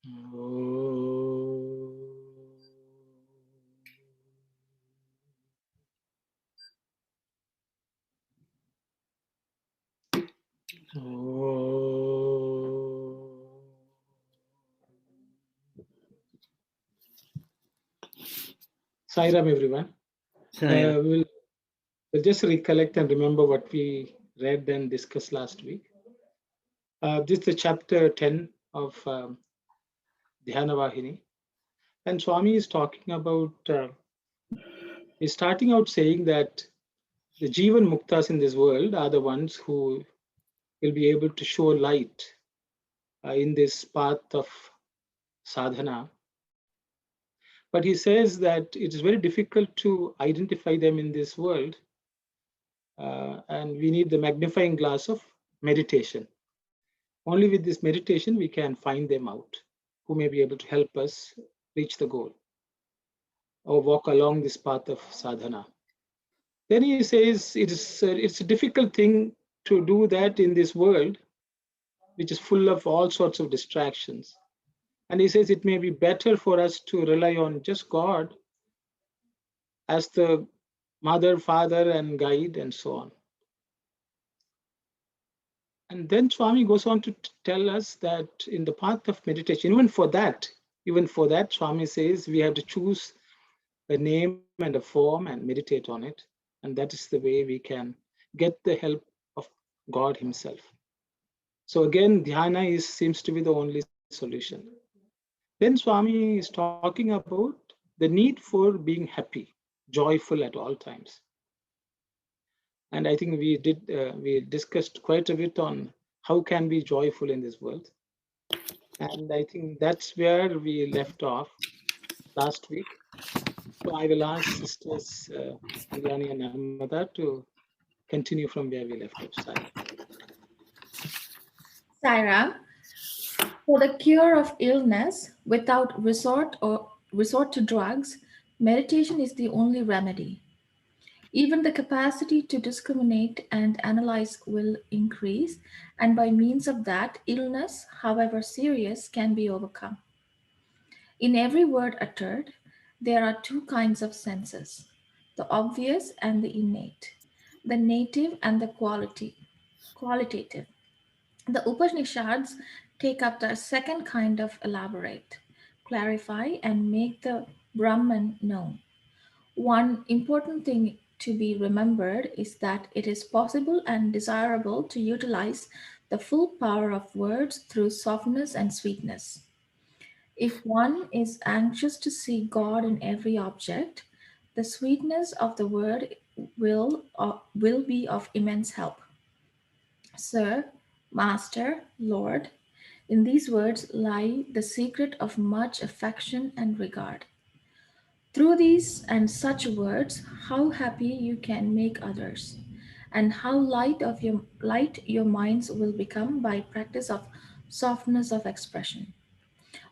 Sai Ram, everyone. We'll just recollect and remember what we read and discussed last week. This is the chapter 10 of Dhyana Vahini. And Swami is talking about, he's starting out saying that the Jivan Muktas in this world are the ones who will be able to show light in this path of sadhana. But he says that it is very difficult to identify them in this world, and we need the magnifying glass of meditation. Only with this meditation we can find them out, who may be able to help us reach the goal or walk along this path of sadhana. Then he says it's a difficult thing to do that in this world, which is full of all sorts of distractions. And he says it may be better for us to rely on just God as the mother, father, and guide, and so on. And then Swami goes on to tell us that in the path of meditation, even for that, Swami says we have to choose a name and a form and meditate on it. And that is the way we can get the help of God himself. So again, dhyana seems to be the only solution. Then Swami is talking about the need for being happy, joyful at all times. And I think we discussed quite a bit on how can we be joyful in this world. And I think that's where we left off last week. So I will ask Sisters Kalyani and Narmada to continue from where we left off. Saira, for the cure of illness without resort to drugs, meditation is the only remedy. Even the capacity to discriminate and analyze will increase, and by means of that, illness, however serious, can be overcome. In every word uttered, there are two kinds of senses, the obvious and the innate, the native and the qualitative. The Upanishads take up the second kind of elaborate, clarify, and make the Brahman known. One important thing to be remembered is that it is possible and desirable to utilize the full power of words through softness and sweetness. If one is anxious to see God in every object, the sweetness of the word will be of immense help. Sir, Master, Lord, in these words lie the secret of much affection and regard. Through these and such words, how happy you can make others, and how light your minds will become by practice of softness of expression.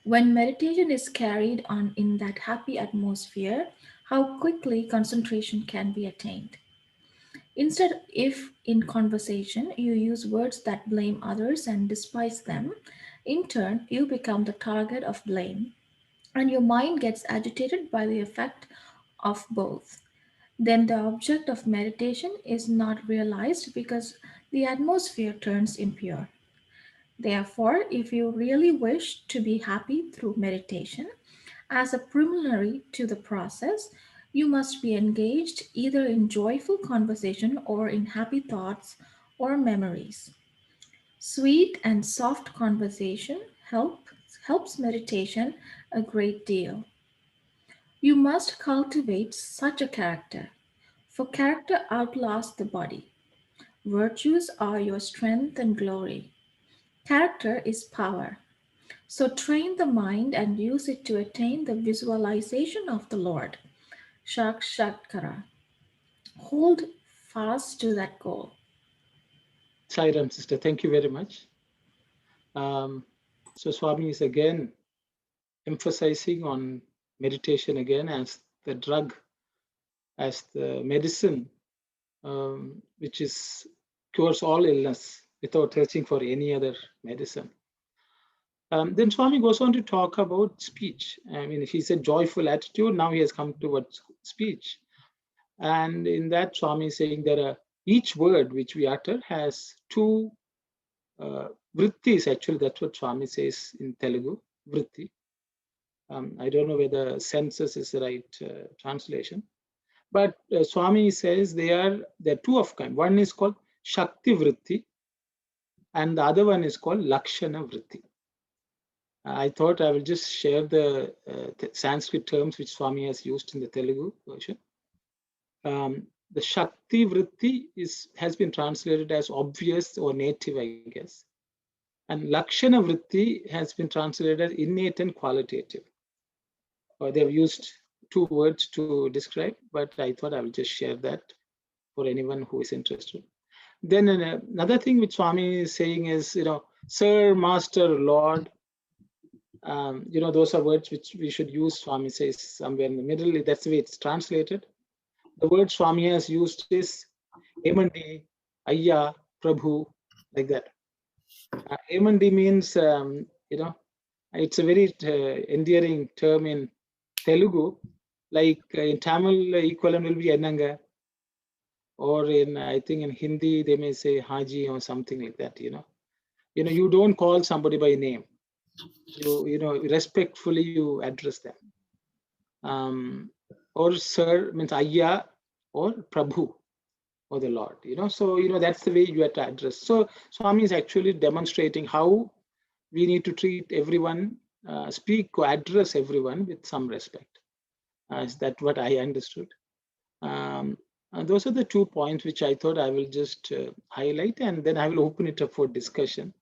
When meditation is carried on in that happy atmosphere, how quickly concentration can be attained. Instead, if in conversation you use words that blame others and despise them, in turn you become the target of blame and your mind gets agitated by the effect of both. Then the object of meditation is not realized because the atmosphere turns impure. Therefore, if you really wish to be happy through meditation, as a preliminary to the process, you must be engaged either in joyful conversation or in happy thoughts or memories. Sweet and soft conversation helps meditation a great deal. You must cultivate such a character, for character outlasts the body. Virtues are your strength and glory. Character is power. So train the mind and use it to attain the visualization of the Lord. Shakshatkara. Hold fast to that goal. Sai Ram, sister, thank you very much. So Swami is again emphasizing on meditation again as the drug, as the medicine, which cures all illness without searching for any other medicine. Then Swami goes on to talk about speech. I mean, he said joyful attitude. Now he has come towards speech. And in that, Swami is saying there are each word which we utter has two vrittis. Actually, that's what Swami says in Telugu, vritti. I don't know whether senses is the right translation. But Swami says there are two of kind. One is called Shakti Vritti, and the other one is called Lakshana Vritti. I thought I will just share the Sanskrit terms which Swami has used in the Telugu version. The Shakti Vritti has been translated as obvious or native, I guess. And Lakshana Vritti has been translated as innate and qualitative. They've used two words to describe, but I thought I will just share that for anyone who is interested. Then another thing which Swami is saying is, Sir, Master, Lord, those are words which we should use. Swami says somewhere in the middle, that's the way it's translated. The word Swami has used is Emandi, Ayya, Prabhu, like that. Emandi means, it's a very endearing term in Telugu. Like in Tamil, equivalent will be Enanga. Or I think in Hindi, they may say Haji or something like that, You don't call somebody by name. Respectfully you address them. Or Sir means Ayya or Prabhu or the Lord, So, that's the way you have to address. So Swami is actually demonstrating how we need to treat everyone, speak or address everyone with some respect. Is that what I understood? Those are the 2 points which I thought I will just highlight, and then I will open it up for discussion.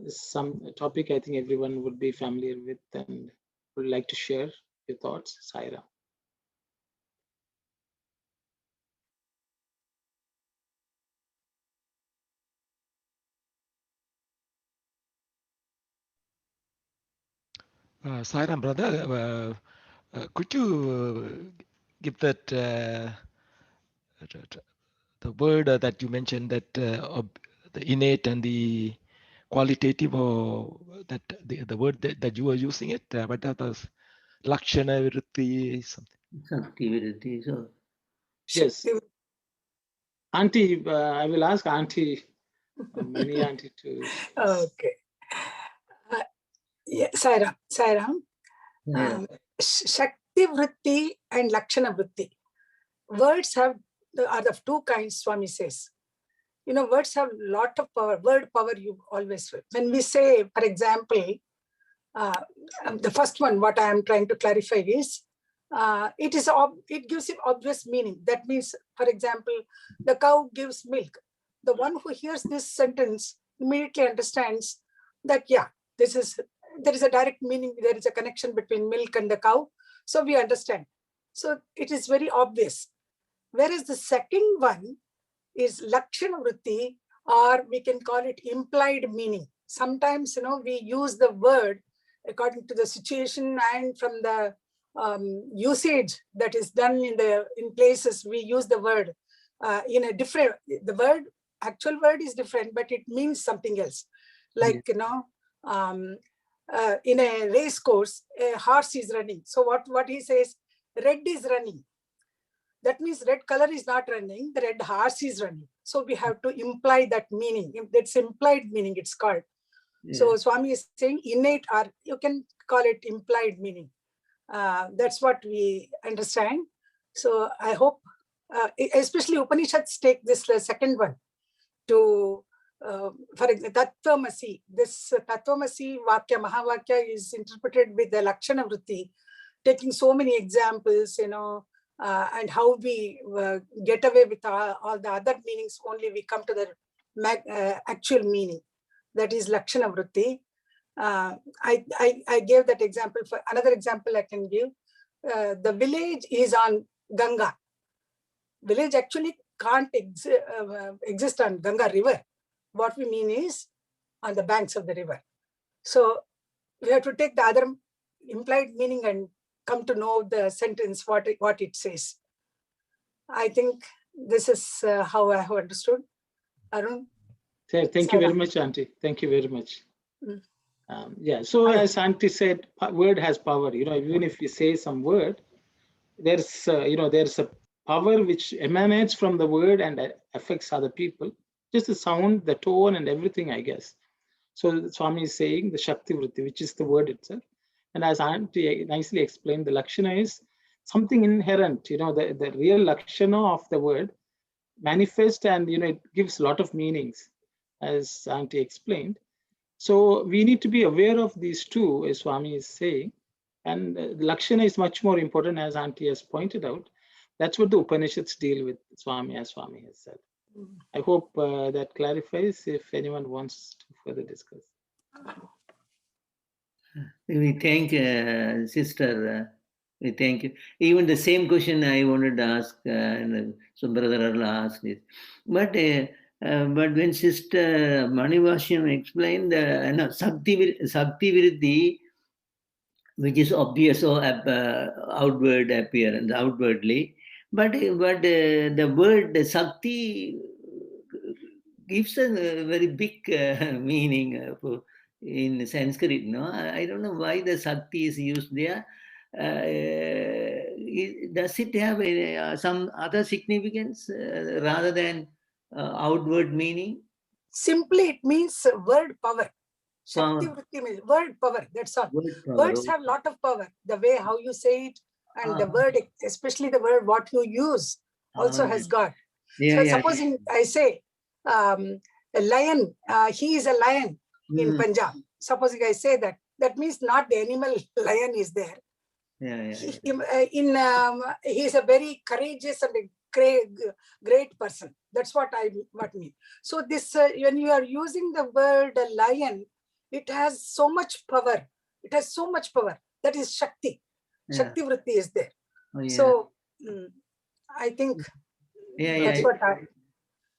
Some topic I think everyone would be familiar with and would like to share your thoughts. Saira. Sairam, brother, could you give that the word that you mentioned, that the innate and the qualitative, or that the word that you were using it, what are those? Lakshana Vritti, something. So. Yes. Auntie, I will ask Auntie, Mini Auntie to. Okay. Yeah, Sairam. Shakti Vritti and Lakshana Vritti. Words are the 2 kinds, Swami says. Words have a lot of power. Word power, you always will. When we say, for example, the first one, what I am trying to clarify is, it gives it obvious meaning. That means, for example, the cow gives milk. The one who hears this sentence immediately understands that, yeah, there is a direct meaning, there is a connection between milk and the cow. So we understand. So it is very obvious. Whereas the second one is Lakshana Vritti, or we can call it implied meaning. Sometimes, we use the word according to the situation and from the usage that is done in places. We use the word in a different, actual word is different, but it means something else. Like, in a race course, a horse is running. So what he says, red is running. That means red color is not running, the red horse is running. So we have to imply that meaning. That's implied meaning, it's called. Yeah. So Swami is saying innate, or you can call it implied meaning. That's what we understand. So I hope, especially Upanishads take this second one to, for example, Tattvamasi. This Tattvamasi Vakya, Mahavakya is interpreted with the Lakshana Vritti, taking so many examples, and how we get away with all the other meanings. Only we come to the actual meaning. That is Lakshana Vritti. I gave that example. For another example I can give, the village is on Ganga. Village actually can't exist on Ganga river. What we mean is on the banks of the river. So we have to take the other implied meaning and come to know the sentence, what it says. I think this is how I have understood. Arun? Thank you very much, Auntie. Thank you very much. Yeah, so as Auntie said, word has power. Even if we say some word, there's there's a power which emanates from the word and affects other people. Just the sound, the tone, and everything, I guess. So Swami is saying the Shakti Vritti, which is the word itself. And as Auntie nicely explained, the Lakshana is something inherent. The real Lakshana of the word manifest, and it gives a lot of meanings, as Auntie explained. So we need to be aware of these two, as Swami is saying. And Lakshana is much more important, as Auntie has pointed out. That's what the Upanishads deal with, Swami, as Swami has said. I hope that clarifies. If anyone wants to further discuss. We thank Sister. We thank you. Even the same question I wanted to ask, and some brother Arla asked it. But when Sister Manivashyam explained the Sakti Vritti, which is obvious or outward appearance, outwardly, but the word Sakti gives a very big meaning in Sanskrit. No, I don't know why the Sakti is used there. Does it have some other significance rather than outward meaning? Simply, it means word power. Shakti Vritti means word power. That's all. Words have a lot of power. The way how you say it, and the word, especially the word what you use, also has got. So supposing I say a lion, he is a lion in Punjab. Supposing I say that, that means not the animal lion is there. He is a very courageous and a great person. That's what I mean. So this when you are using the word lion, it has so much power. It has so much power. That is Shakti. Shakti Vritti is there. So I think that's what I.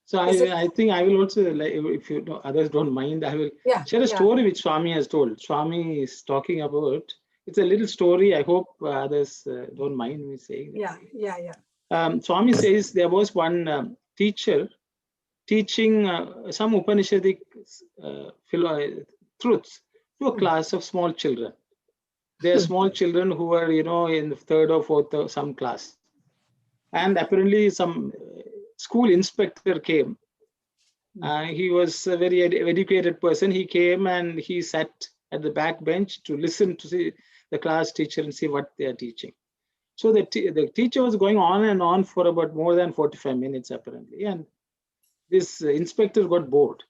So I think I will also, like, if others don't mind, I will share a story which Swami has told. Swami is talking about. It's a little story. I hope others don't mind me saying. Swami says there was one teacher teaching some Upanishadic truths to a class of small children. They are small children who were, in the third or fourth or some class. And apparently some school inspector came. He was a very educated person. He came and he sat at the back bench to listen to see the class teacher and see what they are teaching. So the teacher was going on and on for about more than 45 minutes apparently. And this inspector got bored.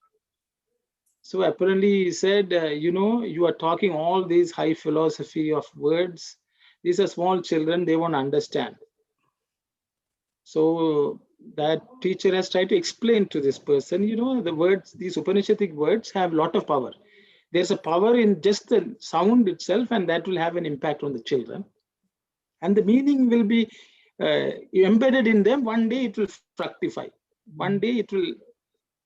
So apparently he said, you are talking all these high philosophy of words. These are small children, they won't understand. So that teacher has tried to explain to this person, the words, these Upanishadic words have a lot of power. There's a power in just the sound itself, and that will have an impact on the children. And the meaning will be embedded in them. One day it will fructify. One day it will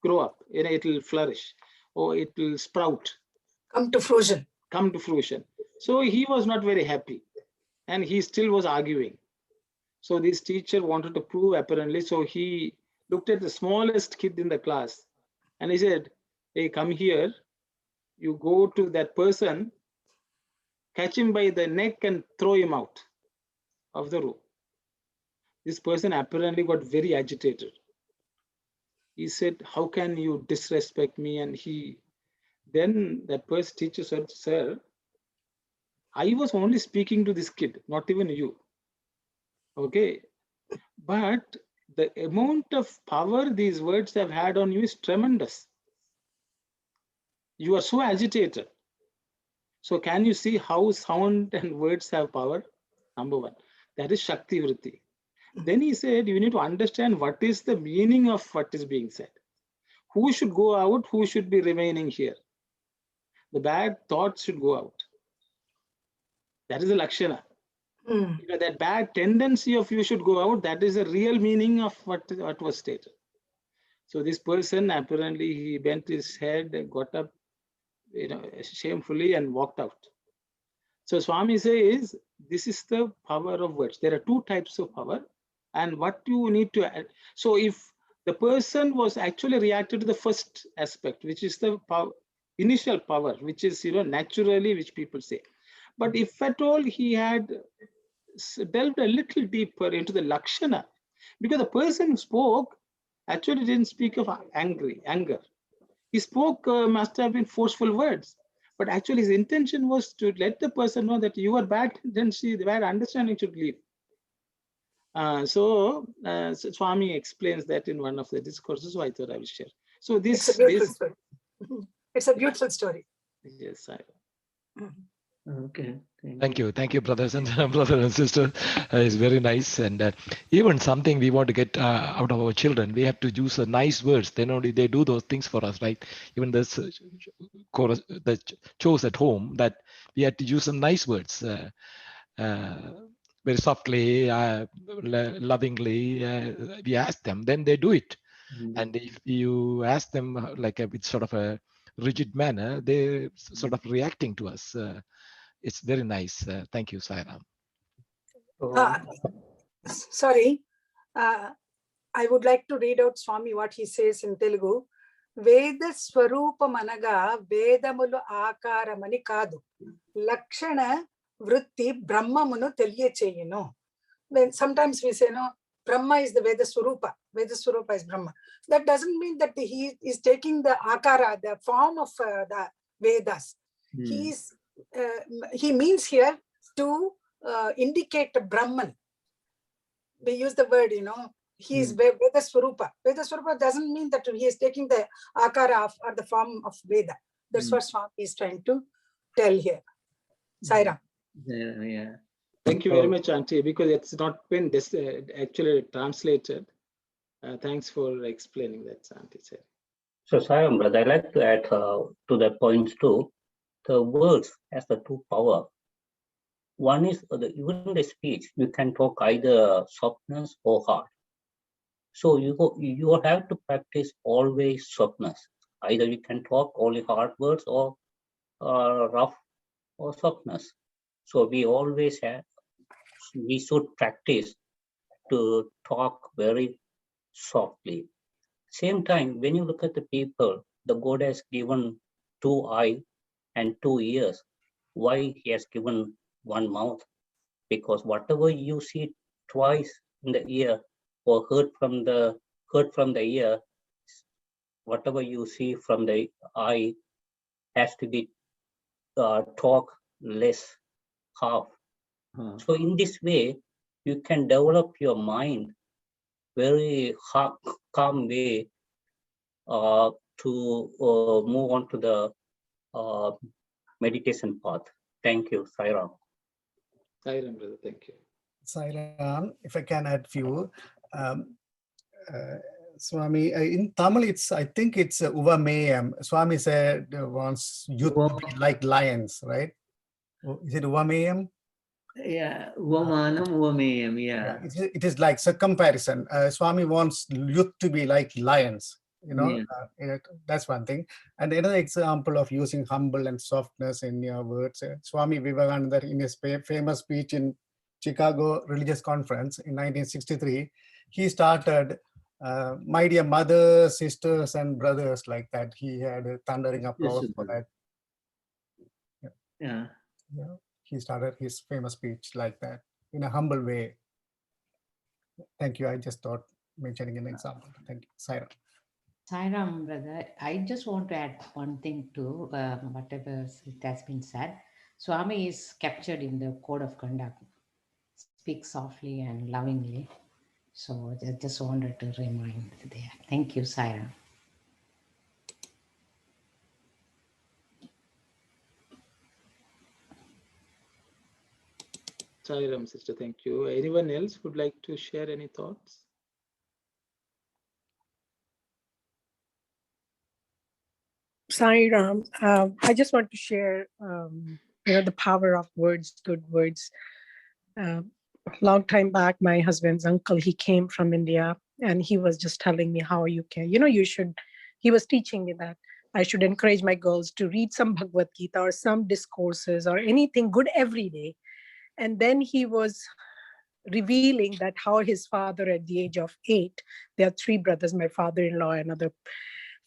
grow up, it will flourish, or it will sprout. Come to fruition. Come to fruition. So he was not very happy, and he still was arguing. So this teacher wanted to prove apparently. So he looked at the smallest kid in the class and he said, hey, come here. You go to that person, catch him by the neck and throw him out of the room. This person apparently got very agitated. He said, how can you disrespect me? And then that person teacher said, sir, I was only speaking to this kid, not even you. Okay, but the amount of power these words have had on you is tremendous. You are so agitated. So can you see how sound and words have power? Number one, that is Shakti Vritti. Then he said, you need to understand what is the meaning of what is being said. Who should go out? Who should be remaining here? The bad thoughts should go out. That is the Lakshana. That bad tendency of you should go out, that is the real meaning of what was stated. So this person apparently he bent his head, got up, shamefully and walked out. So Swami says this is the power of words. There are two types of power, and what you need to add. So if the person was actually reacted to the first aspect, which is the power, initial power, which is, naturally, which people say. But if at all he had delved a little deeper into the Lakshana, because the person who spoke actually didn't speak of anger. He spoke, must have been forceful words, but actually his intention was to let the person know that your bad tendency, the bad understanding should leave. So Swami explains that in one of the discourses, so I thought I will share. So this, it's a beautiful story. It's a beautiful story. Yes, Okay. Thank you, brothers and sisters. It's very nice, and even something we want to get out of our children, we have to use nice words. Then only they do those things for us, right? Even the chorus, the chores at home, that we had to use some nice words, very softly, lovingly. We ask them, then they do it. And if you ask them like with sort of a rigid manner, they're sort of reacting to us. It's very nice. Thank you, Sai Ram. Sorry, I would like to read out Swami what he says in Telugu. Veda Swarupa Managa Vedamulu Akaramani Kadu Lakshana Vritti Brahmamunu Teliyacheyinu. When sometimes we say, no, Brahma is the Veda Swarupa. Veda Swarupa is Brahma. That doesn't mean that he is taking the Akara, the form of the Vedas. He means here to indicate a Brahman. We use the word, he is Veda Swarupa. Veda Swarupa doesn't mean that he is taking the Akara of, or the form of Veda. That's what Swami is trying to tell here. Sai Ram. Yeah. Thank you very much, Auntie, because it's not been actually translated. Thanks for explaining that, Auntie said. So, Sai Ram, brother, I'd like to add to the points too. The words has the two power. One is even the speech, you can talk either softness or hard. So you have to practice always softness. Either you can talk only hard words or rough or softness. So we should practice to talk very softly. Same time, when you look at the people, the God has given 2 eyes and 2 ears. Why he has given 1 mouth? Because whatever you see twice in the ear or heard from the ear, whatever you see from the eye has to be talk less, half. So in this way, you can develop your mind very calm way to move on to the meditation path. Thank you, Sai Ram. Sai Ram, brother, thank you. Sai Ram, if I can add few. Swami, in Tamil, I think it's Uvameyam. Swami said wants youth to be like lions, right? Is it Uvameyam? Yeah, Uvamanam, Uvameyam, yeah. It is like a comparison. Swami wants youth to be like lions. That's one thing. And another example of using humble and softness in your words, Swami Vivekananda, in his famous speech in Chicago Religious Conference in 1963, he started, my dear mothers, sisters, and brothers, like that. He had a thundering applause for that. Yeah. He started his famous speech like that, in a humble way. Thank you. I just thought mentioning an example. Thank you. Sai Ram. Sai Ram, brother, I just want to add one thing to whatever it has been said. Swami is captured in the code of conduct. Speak softly and lovingly. So I just wanted to remind there. Thank you, Sai Ram. Sai Ram, sister, thank you. Anyone else would like to share any thoughts? Sai Ram, I just want to share, the power of words, good words. Long time back, my husband's uncle, he came from India, and he was just telling me how you can, he was teaching me that I should encourage my girls to read some Bhagavad Gita or some discourses or anything good every day. And then he was revealing that how his father, at the age of 8, there are 3 brothers, my father-in-law and other,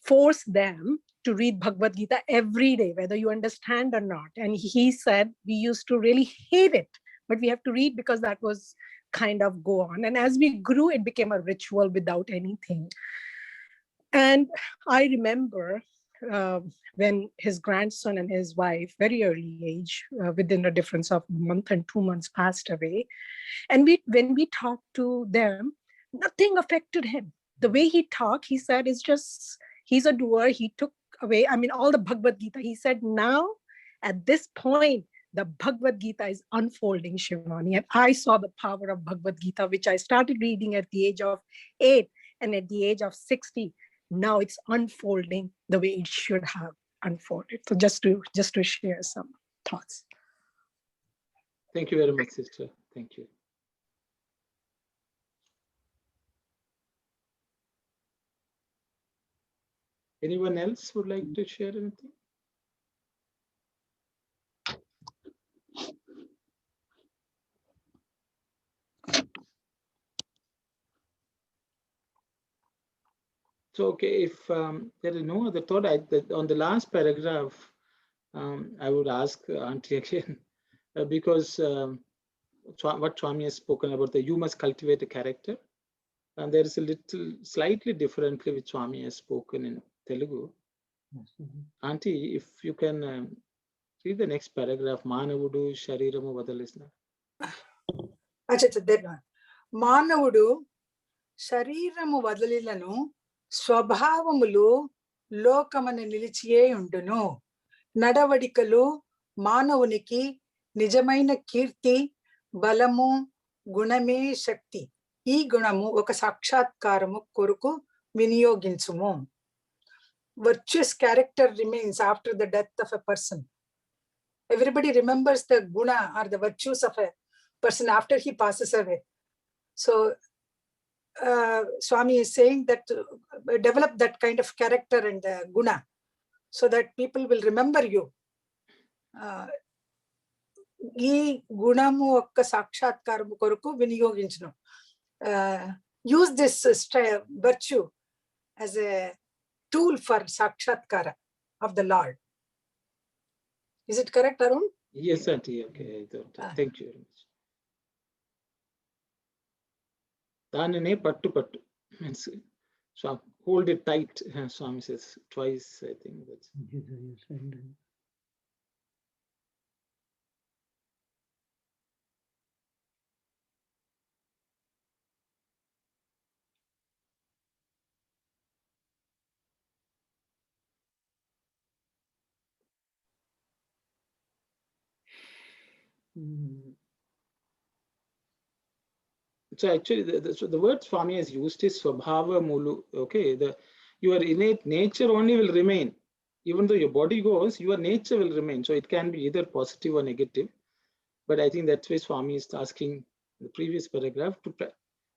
forced them to read Bhagavad Gita every day, whether you understand or not. And he said we used to really hate it, but we have to read because that was kind of go on. And as we grew, it became a ritual without anything. And I remember when his grandson and his wife, very early age, within a difference of a month and 2 months, passed away. And when we talked to them, nothing affected him. The way he talked, he said, it's just, he's a doer. He took away, I mean, all the Bhagavad Gita. He said, now, at this point, the Bhagavad Gita is unfolding, Shivani. And I saw the power of Bhagavad Gita, which I started reading at the age of 8. And at the age of 60, now it's unfolding the way it should have unfolded. So just to share some thoughts. Thank you very much, sister. Thank you. Anyone else would like to share anything? So, okay, if there is no other thought, on the last paragraph, I would ask Auntie again, because what Swami has spoken about, you must cultivate a character. And there is a little slightly differently which Swami has spoken in Telugu. Auntie, if you can read the next paragraph, Manavudu Shariramu Vadalisna. Manavudu Shariramu Vadalilanu Swabhavamulu Lokamana Nilichiye Unduno Nadavadikalu Manavuniki Nijamaina Kirti Balamu Guname Shakti. E Gunamu Oka Sakshatkaramu Koruku Viniyoginsumu. Virtuous character remains after the death of a person. Everybody remembers the guna or the virtues of a person after he passes away. So Swami is saying that develop that kind of character and guna so that people will remember you. Ee gunamu okka sakshatkaramu koruku viniyoginchunu. Use this virtue as a tool for sakshatkara of the Lord. Is it correct, Arun? Yes, Auntie. Okay, thank you very much. Danane pattu pattu means so hold it tight. Swami says twice. I think that's. So actually, the word Swami has used is Swabhava Mulu. Okay, your innate nature only will remain. Even though your body goes, your nature will remain. So it can be either positive or negative. But I think that's why Swami is asking the previous paragraph to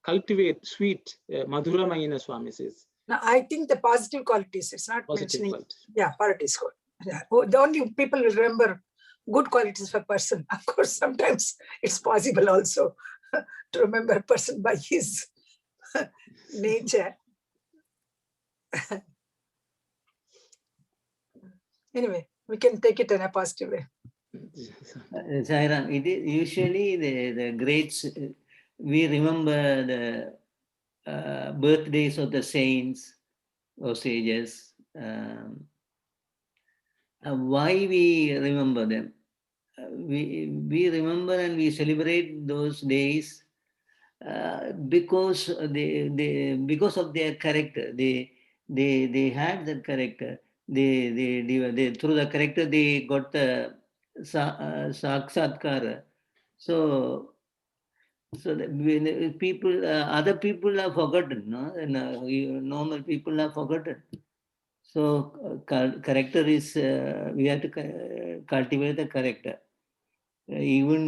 cultivate sweet, Madhura Mayina, Swami says. Now, I think the positive qualities, it's not Positive mentioning. qualities. Yeah, qualities. Yeah. The only people will remember good qualities of a person. Of course, sometimes it's possible also to remember a person by his nature. Anyway, we can take it in a positive way. Sairam, it is usually the greats, we remember the birthdays of the saints or sages. Why we remember them? We remember and we celebrate those days because because of their character. They had that character. They through the character they got the sakshatkara. So that people, other people are forgotten, no? And normal people are forgotten. So character is we have to cultivate the character. Even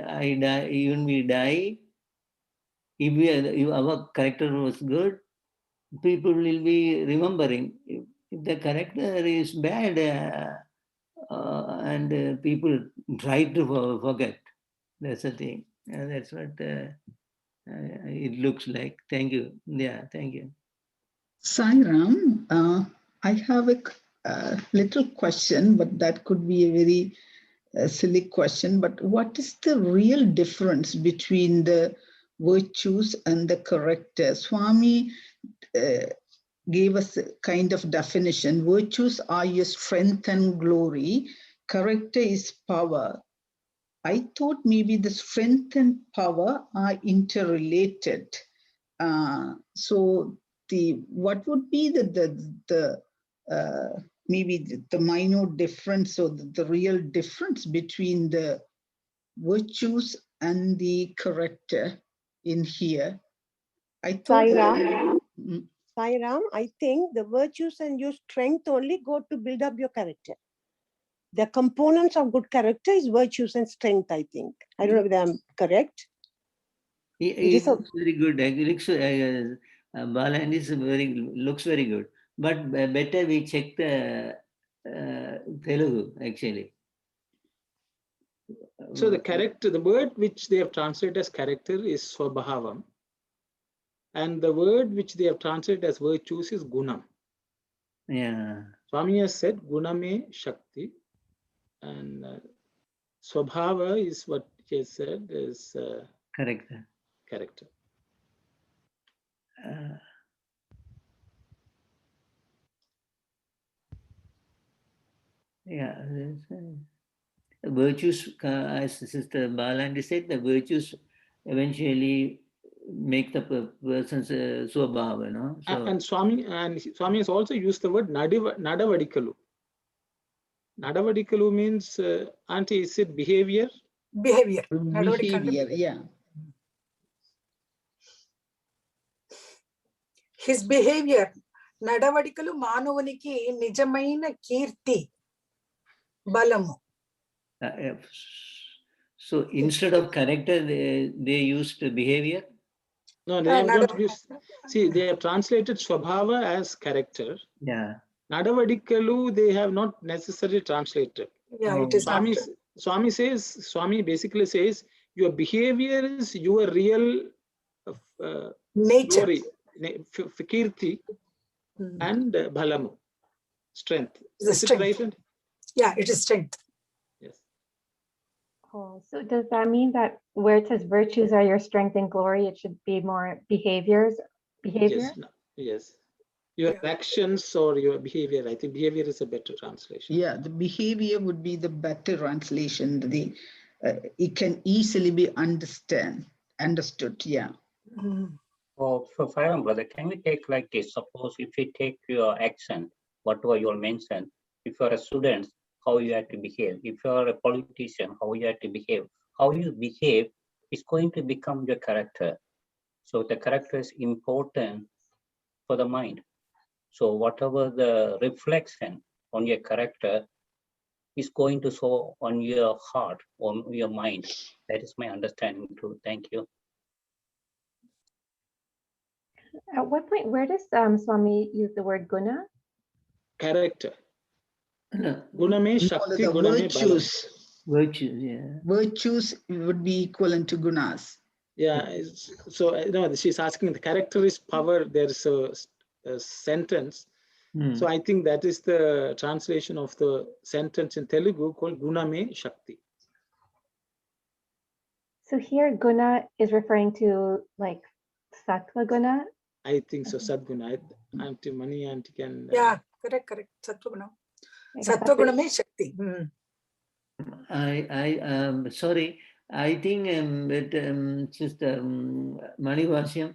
I die, even we die. If our character was good, people will be remembering. If the character is bad, and people try to forget. That's the thing. That's what it looks like. Thank you. Yeah, thank you. Sairam, I have a little question, but that could be a very silly question. But what is the real difference between the virtues and the character? Swami gave us a kind of definition. Virtues are your strength and glory. Character is power. I thought maybe the strength and power are interrelated. So what would be the maybe the minor difference or the real difference between the virtues and the character in here? I thought. Sai Ram, I think the virtues and your strength only go to build up your character. The components of good character is virtues and strength, I think. I don't know whether I'm correct. It looks very good. Balan is looks very good. But better we check the Telugu, actually. So the character, the word which they have translated as character is swabhavam. And the word which they have translated as virtues is gunam. Yeah. Swami has said guname shakti. And swabhava is what he has said is character. Character. Yeah. Virtues, as Sister Balandi said, the virtues eventually make the person's swabhava, no? So, and Swami has also used the word nadavadikalu. Nadavadikalu means, Auntie, is it behavior? Behavior. Behavior, yeah. His behavior. Nadavadikalu Manavaniki Nijamaina Kirti Balamu. So instead of character, they used behavior? No, they have not used. See, they have translated Swabhava as character. Yeah. Nadavadikalu, they have not necessarily translated. Yeah, it is Swami basically says, your behavior is your real nature. Glory, Kirti, and Balamu, strength. Is it right? Yeah, it is strength. Yes. Oh, so does that mean that where it says virtues are your strength and glory, it should be more behavior? Yes. No, yes. Your actions or your behavior. I think behavior is a better translation. Yeah, the behavior would be the better translation. It can easily be understood. Yeah. Oh, so Sai brother, can we take like this? Suppose if we take your action, whatever you mentioned, if you are a student, how you have to behave. If you are a politician, how you have to behave. How you behave is going to become your character. So the character is important for the mind. So whatever the reflection on your character is going to show on your heart, on your mind. That is my understanding too. Thank you. At what point, where does Swami use the word guna? Character. No. Guna means shakti, the guna virtues. Virtues, yeah. Virtues would be equivalent to gunas. Yeah, so she's asking the character is power. There's a sentence. So I think that is the translation of the sentence in Telugu called Guname Shakti. So here guna is referring to like sattva guna. I think so, Sadguna. Auntie Mani, Auntie can. Yeah, correct. Sattva Guname Shakti. Sorry, I think Sister Mani Vashyam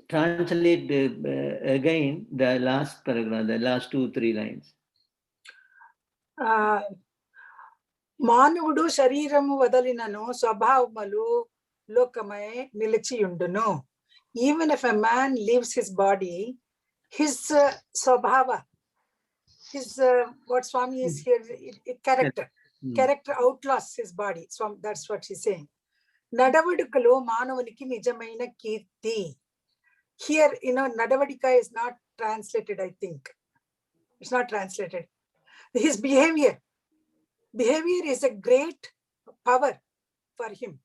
translate again the last paragraph, the last 2-3 lines. Manuvudu Shariramu Vadalinano Swabhavamalu Lokamae Nilichiyunduno. Even if a man leaves his body, his Swabhava, his what Swami is here, character. Character outlaws his body. So that's what she's saying. Nadavadikalu Manavaniki Nijamaina Kirti. Here, Nadavadika is not translated, I think. It's not translated. His behavior. Behavior is a great power for him.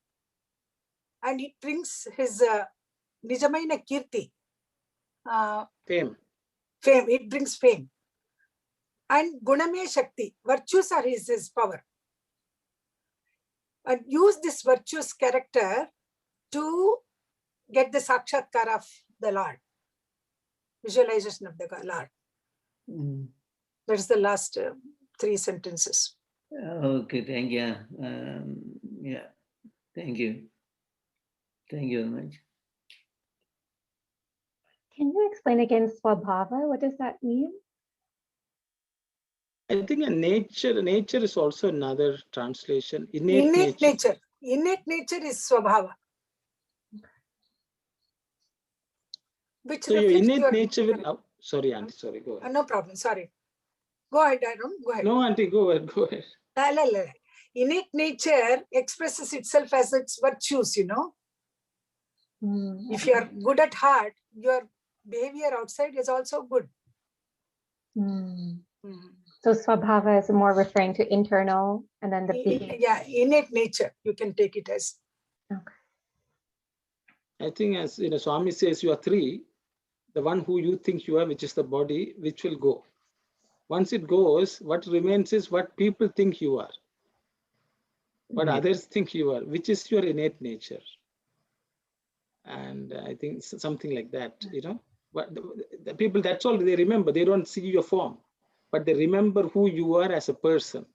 And it brings his Nijamaina Kirti. Fame. Fame, it brings fame. And Guname Shakti, virtues are his power. And use this virtuous character to get the Sakshatkar of the Lord. Visualization of the Lord. That's the last 3 sentences. Okay, thank you. Yeah, thank you. Thank you very much. Can you explain again Swabhava? What does that mean? I think nature is also another translation. Innate nature. Innate nature is Swabhava. Which so your innate nature will. Sorry, Auntie. Sorry, go ahead. No problem. Sorry. Go ahead, Arun. Go ahead. No, Auntie. Go ahead. Go ahead. Innate nature expresses itself as its virtues. You know. If you are good at heart, your behavior outside is also good. So Swabhava is more referring to internal, and then the behavior. Yeah, innate nature. You can take it as. Okay. I think, as Swami says, you are 3. The one who you think you are, which is the body, which will go. Once it goes, what remains is what people think you are, what others think you are, which is your innate nature. And I think something like that, But the people, that's all they remember. They don't see your form, but they remember who you are as a person.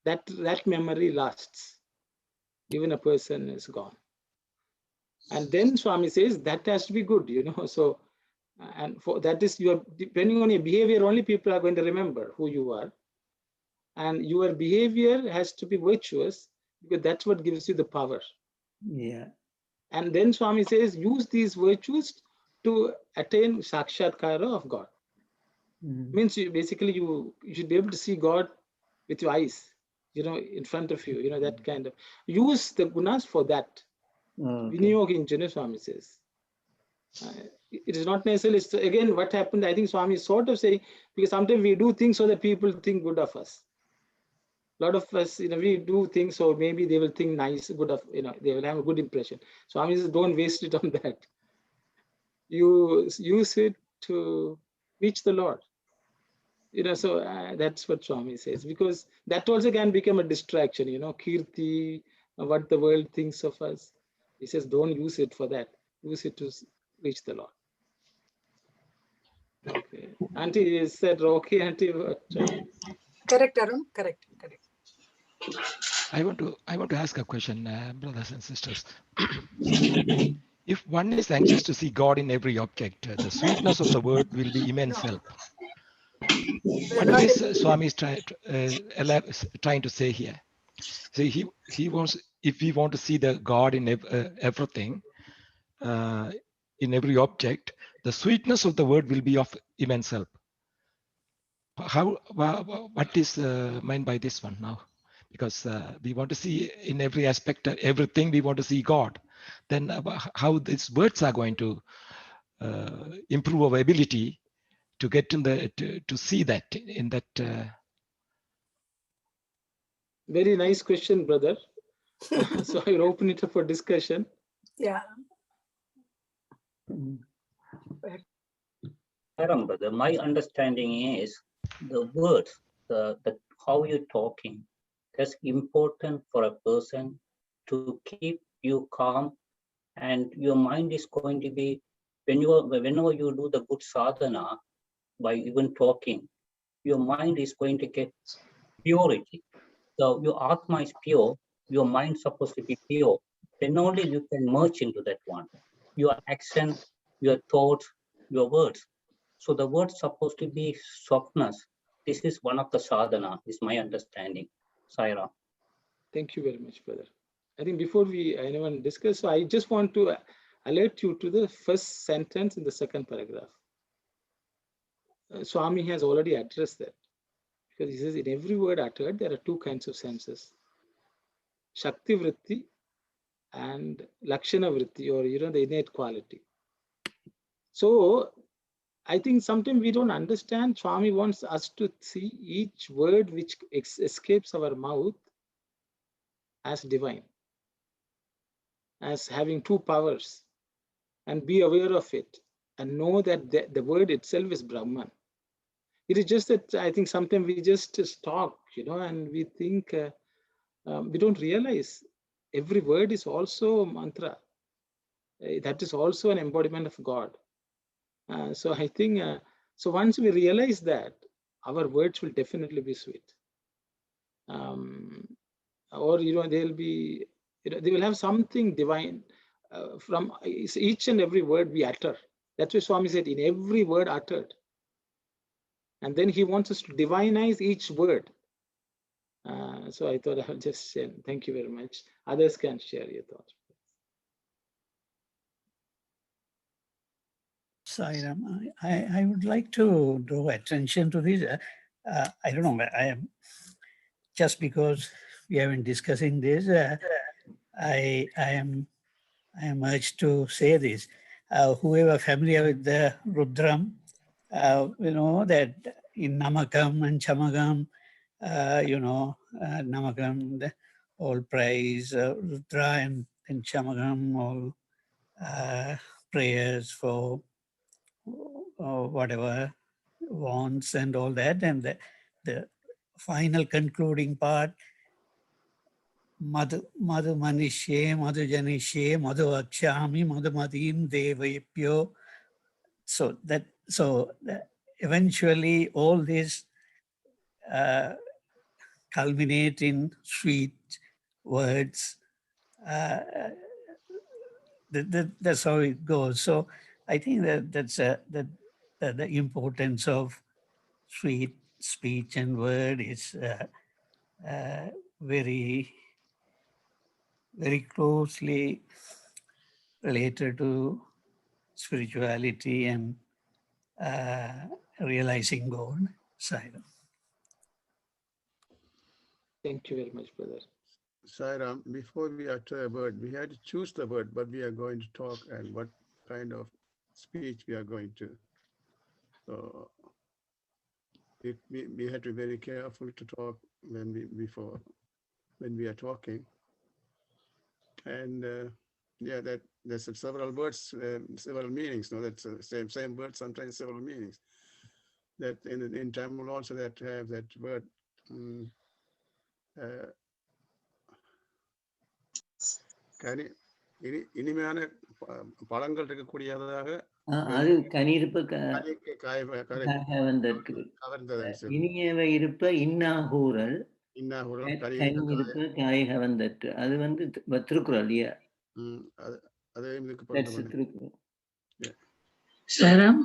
That memory lasts, even a person is gone. And then Swami says that has to be good, So, and for that is depending on your behavior, only people are going to remember who you are. And your behavior has to be virtuous, because that's what gives you the power. Yeah. And then Swami says, use these virtues to attain Sakshatkara of God. Means basically you should be able to see God with your eyes, in front of you, that kind of. Use the gunas for that. Viniyoginjana, Swami says. It is not necessarily, again, what happened, I think Swami is sort of saying, because sometimes we do things so that people think good of us. A lot of us, we do things so maybe they will think nice, good of, they will have a good impression. Swami says, don't waste it on that. You use it to reach the Lord. So that's what Swami says, because that also can become a distraction, kirti, what the world thinks of us. He says, don't use it for that. Use it to reach the Lord. Okay. Auntie said, okay, Auntie. Correct, Arun. Correct. I want to ask a question, brothers and sisters. If one is anxious to see God in every object, the sweetness of the word will be immense help. What this Swami is trying to say here? So he wants, if we want to see the God in everything, in every object, the sweetness of the word will be of immense help. What is meant by this one now? Because we want to see in every aspect, everything we want to see God. Then how these words are going to improve our ability to get in to see that in that. Very nice question, brother. So I will open it up for discussion. Yeah. Brother, my understanding is the words, the how you're talking, that's important for a person to keep you calm, and your mind is going to be, whenever you do the good sadhana, by even talking, your mind is going to get purity. So your Atma is pure, your mind is supposed to be pure. Then only you can merge into that one. Your action, your thoughts, your words. So the word's supposed to be softness. This is one of the sadhana, is my understanding. Saira. Thank you very much, brother. I think before anyone discuss, so I just want to alert you to the first sentence in the second paragraph. Swami has already addressed that, because he says in every word uttered, there are 2 kinds of senses: Shakti Vritti and Lakshana Vritti, or the innate quality. So I think sometimes we don't understand. Swami wants us to see each word which escapes our mouth as divine, as having 2 powers, and be aware of it. and know that the word itself is Brahman. It is just that I think sometimes we just talk, and we think we don't realize every word is also mantra. That is also an embodiment of God. So I think, so once we realize that, our words will definitely be sweet. Or, they'll be, they will have something divine from each and every word we utter. That's why Swami said, in every word uttered. And then he wants us to divinize each word. So I thought I'll just share. Thank you very much. Others can share your thoughts. Sairam, I would like to draw attention to this. I don't know, I am just because we have been discussing this, I am urged to say this. Whoever familiar with the Rudram, that in Namakam and Chamakam, Namakam, all praise, Rudra, and Chamakam, all prayers for whatever wants and all that. And the final concluding part, Madhu Manishye, Madhu Janishye, Madhu Akshami, Madhu Madim Devayapyo. So eventually all this culminate in sweet words. That's how it goes. So I think that's the importance of sweet speech and word is very, very closely related to spirituality and realizing God. Sairam. Thank you very much, brother. Sairam, before we utter a word, we had to choose the word, but we are going to talk and what kind of speech we are going to. So we had to be very careful to talk when we are talking. And yeah, there's several words, several meanings. No, that's the same word, sometimes several meanings. That in Tamil also that have that word. இனிமையான பழங்கள் இருக்கக்கூடியதாக அது கனியிருப்ப இனியவை இருப்ப இன்னாகூறல் கனியிருப்ப காய் கவர்ந்தற்று. அது வந்து திருக்குறள் இல்லையா? Sairam,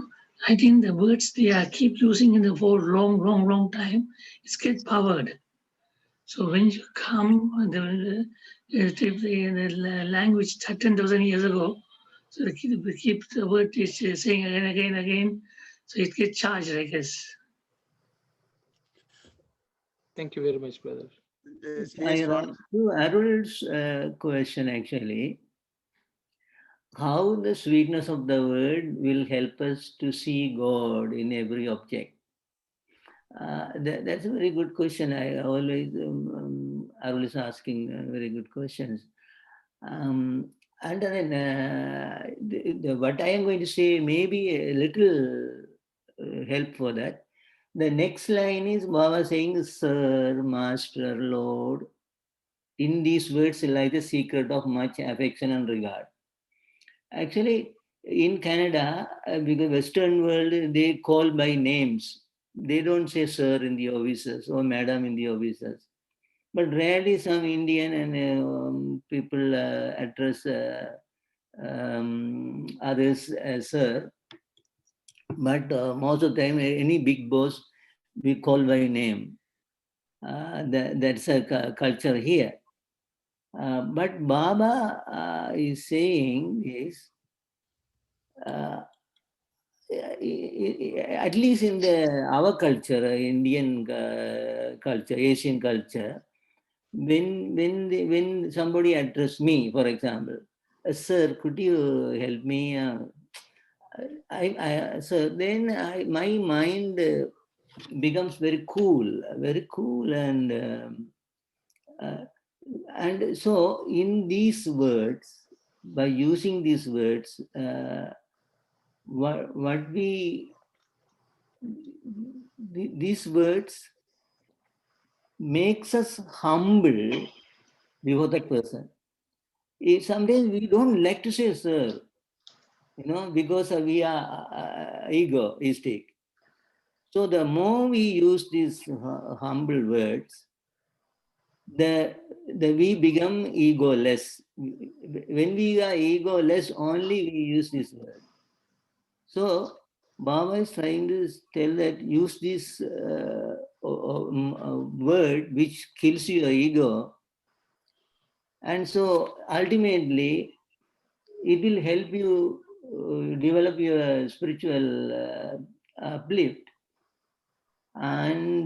I think the words they keep using in the whole long time, it's get powered. So when you come, the language 10,000 years ago, so they keep the word saying again, so it gets charged, I guess. Thank you very much, brother. To Arul's question, actually, how the sweetness of the word will help us to see God in every object. That's a very good question. I always, Arul is asking very good questions. And then what I am going to say may be a little help for that. The next line is Baba saying, Sir, Master, Lord. In these words lie the secret of much affection and regard. Actually, in Canada, because Western world, they call by names. They don't say sir in the offices or madam in the offices. But rarely some Indian and people address others as sir. But most of the time, any big boss, we call by name. That's a culture here. But Baba is saying is, at least in our culture, Indian culture, Asian culture, when somebody address me, for example, sir, could you help me? So then my mind becomes very cool, and so in these words, by using these words, what these words makes us humble before that person. Sometimes we don't like to say sir, because we are egoistic. So the more we use these humble words, we become egoless. When we are egoless, only we use this word. So Baba is trying to tell that use this word which kills your ego. And so ultimately, it will help you develop your spiritual uplift. And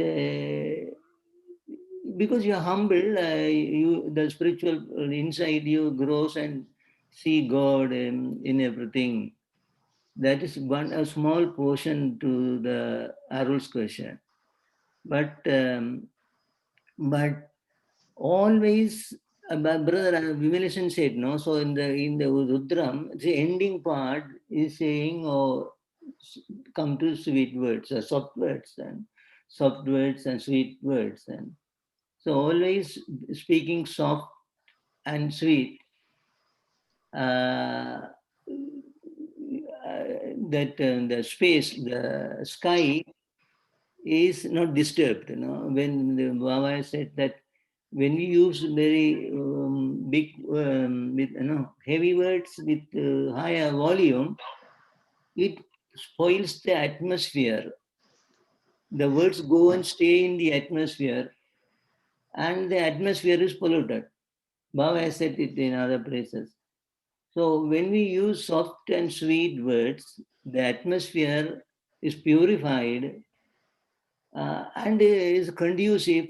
because you're humble, the spiritual inside you grows and see God in everything. That is a small portion to the Arul's question. But always, brother Vimalashan said, no. So in the Rudram, the ending part is saying, come to sweet words, soft words, and sweet words, and so always speaking soft and sweet. That the space, the sky is not disturbed. When the Baba said that when we use very big, with heavy words with higher volume, it spoils the atmosphere. The words go and stay in the atmosphere, and the atmosphere is polluted. Baba has said it in other places. So when we use soft and sweet words, the atmosphere is purified and is conducive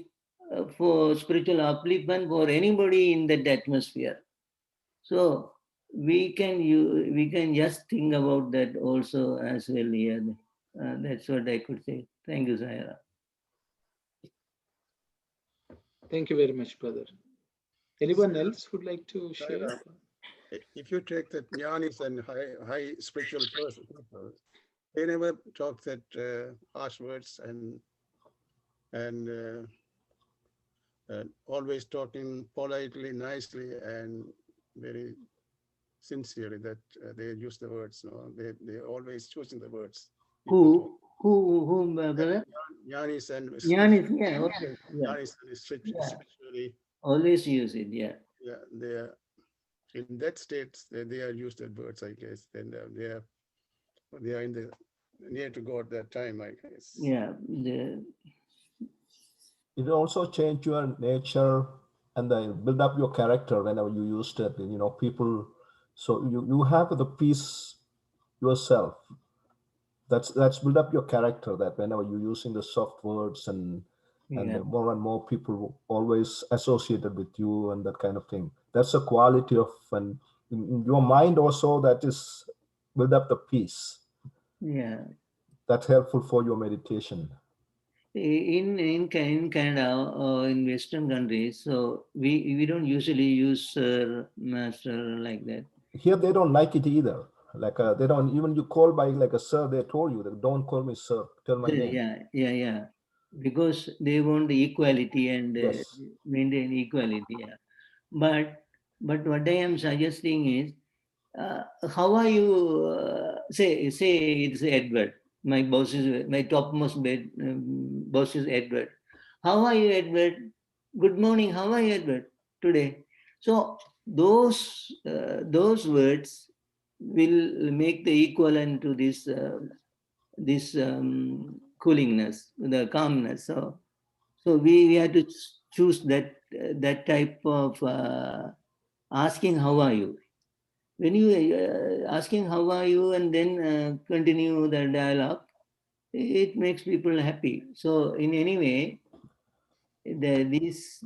for spiritual upliftment for anybody in that atmosphere. So we can just think about that also as well here. That's what I could say. Thank you, Saira. Thank you very much, brother. Anyone else would like to share? If you take the jnanis and high spiritual person, they never talk that harsh words and always talking politely, nicely, and very sincerely. That they use the words. No, they always choosing the words. Who, brother? Jnanis and Jnanis, yeah, okay, yeah. Jnanis and spiritually. Always use it, yeah. Yeah, they are in that state. They are used that words, I guess. Then they are in the near to God that time, I guess. Yeah. It also change your nature and then build up your character whenever you use it. People. So you have the peace yourself. That's build up your character. That whenever you're using the soft words and more and more people always associated with you and that kind of thing. That's a quality of and in your mind also that is build up the peace. Yeah. That's helpful for your meditation. In Canada or in Western countries, so we don't usually use sir, master like that. Here they don't like it either. Like they don't even you call by like a sir. They told you that don't call me sir. Tell my name. Yeah. Because they want equality and yes. Maintain equality. Yeah. But what I am suggesting is, how are you? Say it's Edward. My boss is my topmost boss is Edward. How are you, Edward? Good morning. How are you, Edward? Today. So those words will make the equivalent to this coolingness, the calmness. So we have to choose that type of asking how are you. When you asking how are you and then continue the dialogue, it makes people happy. So in any way, this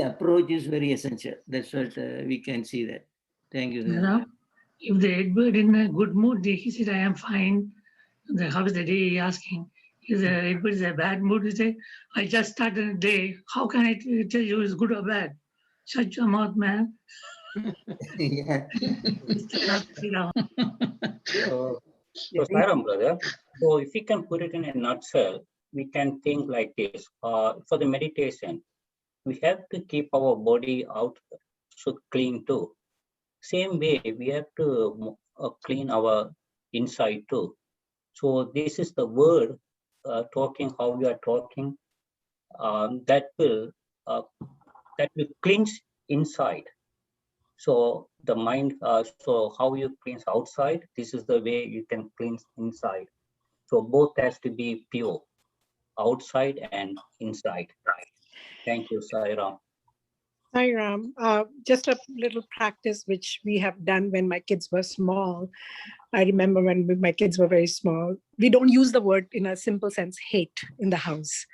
approach is very essential. That's what we can see that. Thank you. Yeah. If the Edward in a good mood, he said, I am fine. How is the day? He asking. If the Edward is a bad mood, he say, I just started a day. How can I tell you it's good or bad? Shut your mouth, man. Yeah. So, Sairam, brother, so if we can put it in a nutshell, we can think like this. For the meditation, we have to keep our body out so clean too. Same way, we have to clean our inside too. So this is the word talking how we are talking that will cleanse inside. So the mind, so how you cleanse outside, this is the way you can cleanse inside. So both has to be pure, outside and inside. Thank you, Sairam. Hi, Ram. Just a little practice which we have done when my kids were small. I remember when my kids were very small, we don't use the word in a simple sense, hate, in the house.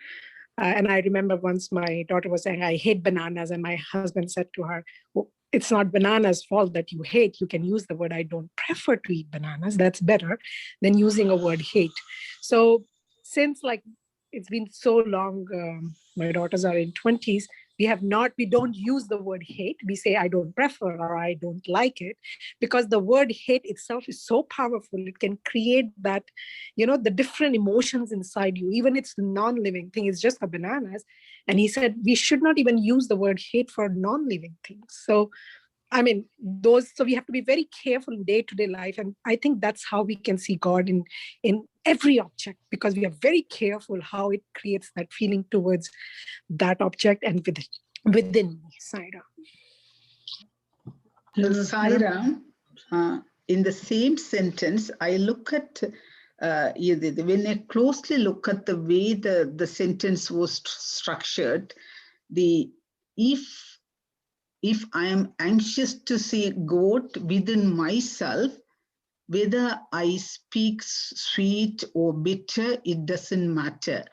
And I remember once my daughter was saying, I hate bananas. And my husband said to her, well, it's not banana's fault that you hate. You can use the word, I don't prefer to eat bananas. That's better than using a word hate. So since like it's been so long, my daughters are in 20s, we don't use the word hate. We say, I don't prefer or I don't like it, because the word hate itself is so powerful. It can create that, the different emotions inside you, even it's non-living thing, it's just the bananas. And he said, we should not even use the word hate for non-living things. So, I mean, so we have to be very careful in day-to-day life. And I think that's how we can see God in every object, because we are very careful how it creates that feeling towards that object and within me. Saira. Saira, in the same sentence, I look at, when I closely look at the way the sentence was structured, if I am anxious to see God within myself, whether I speak sweet or bitter, it doesn't matter.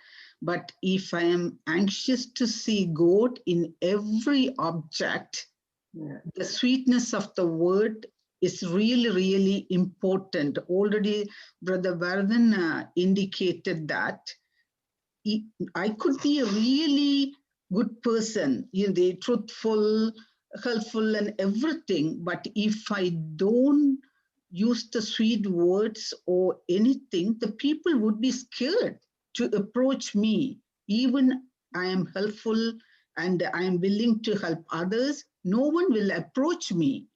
But if I am anxious to see God in every object, the sweetness of the word is really, really important. Already, Brother Vardhan indicated that I could be a really good person, truthful, helpful and everything. But if I don't use the sweet words or anything, the people would be scared to approach me. Even I am helpful and I am willing to help others, no one will approach me.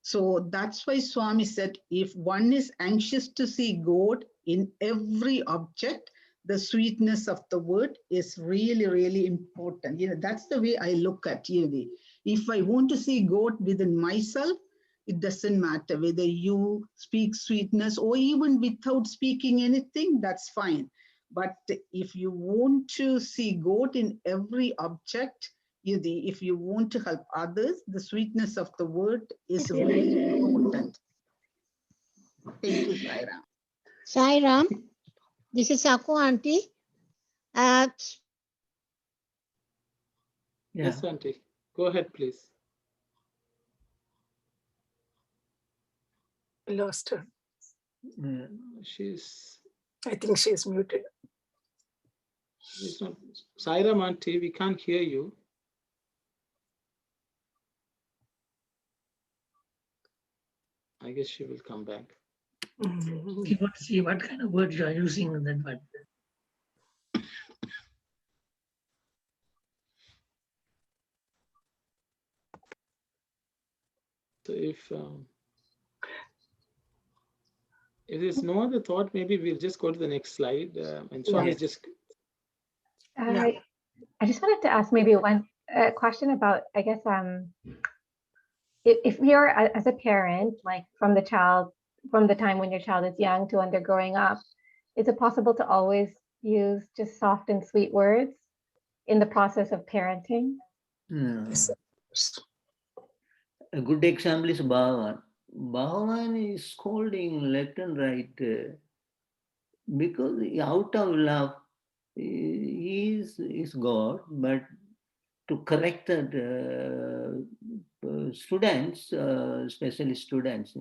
So that's why Swami said, if one is anxious to see God in every object, the sweetness of the word is really, really important. That's the way I look at it. If I want to see God within myself, it doesn't matter whether you speak sweetness or even without speaking anything, that's fine. But if you want to see God in every object, if you want to help others, the sweetness of the word is really important. Thank you, Sairam. Sairam, this is Aku Auntie. Yes, Auntie. Go ahead, please. Lost her. I think she's muted. She's not. Sairam, Auntie, we can't hear you. I guess she will come back. We want to see what kind of words you are using in that word. So if there's no other thought, maybe we'll just go to the next slide. And Swami just. I just wanted to ask maybe one question about, I guess, if you're as a parent, like from the time when your child is young to when they're growing up, is it possible to always use just soft and sweet words in the process of parenting? A good example is Bhagawan. Bhagawan is scolding left and right because out of love, he is God, but to correct the students, especially students,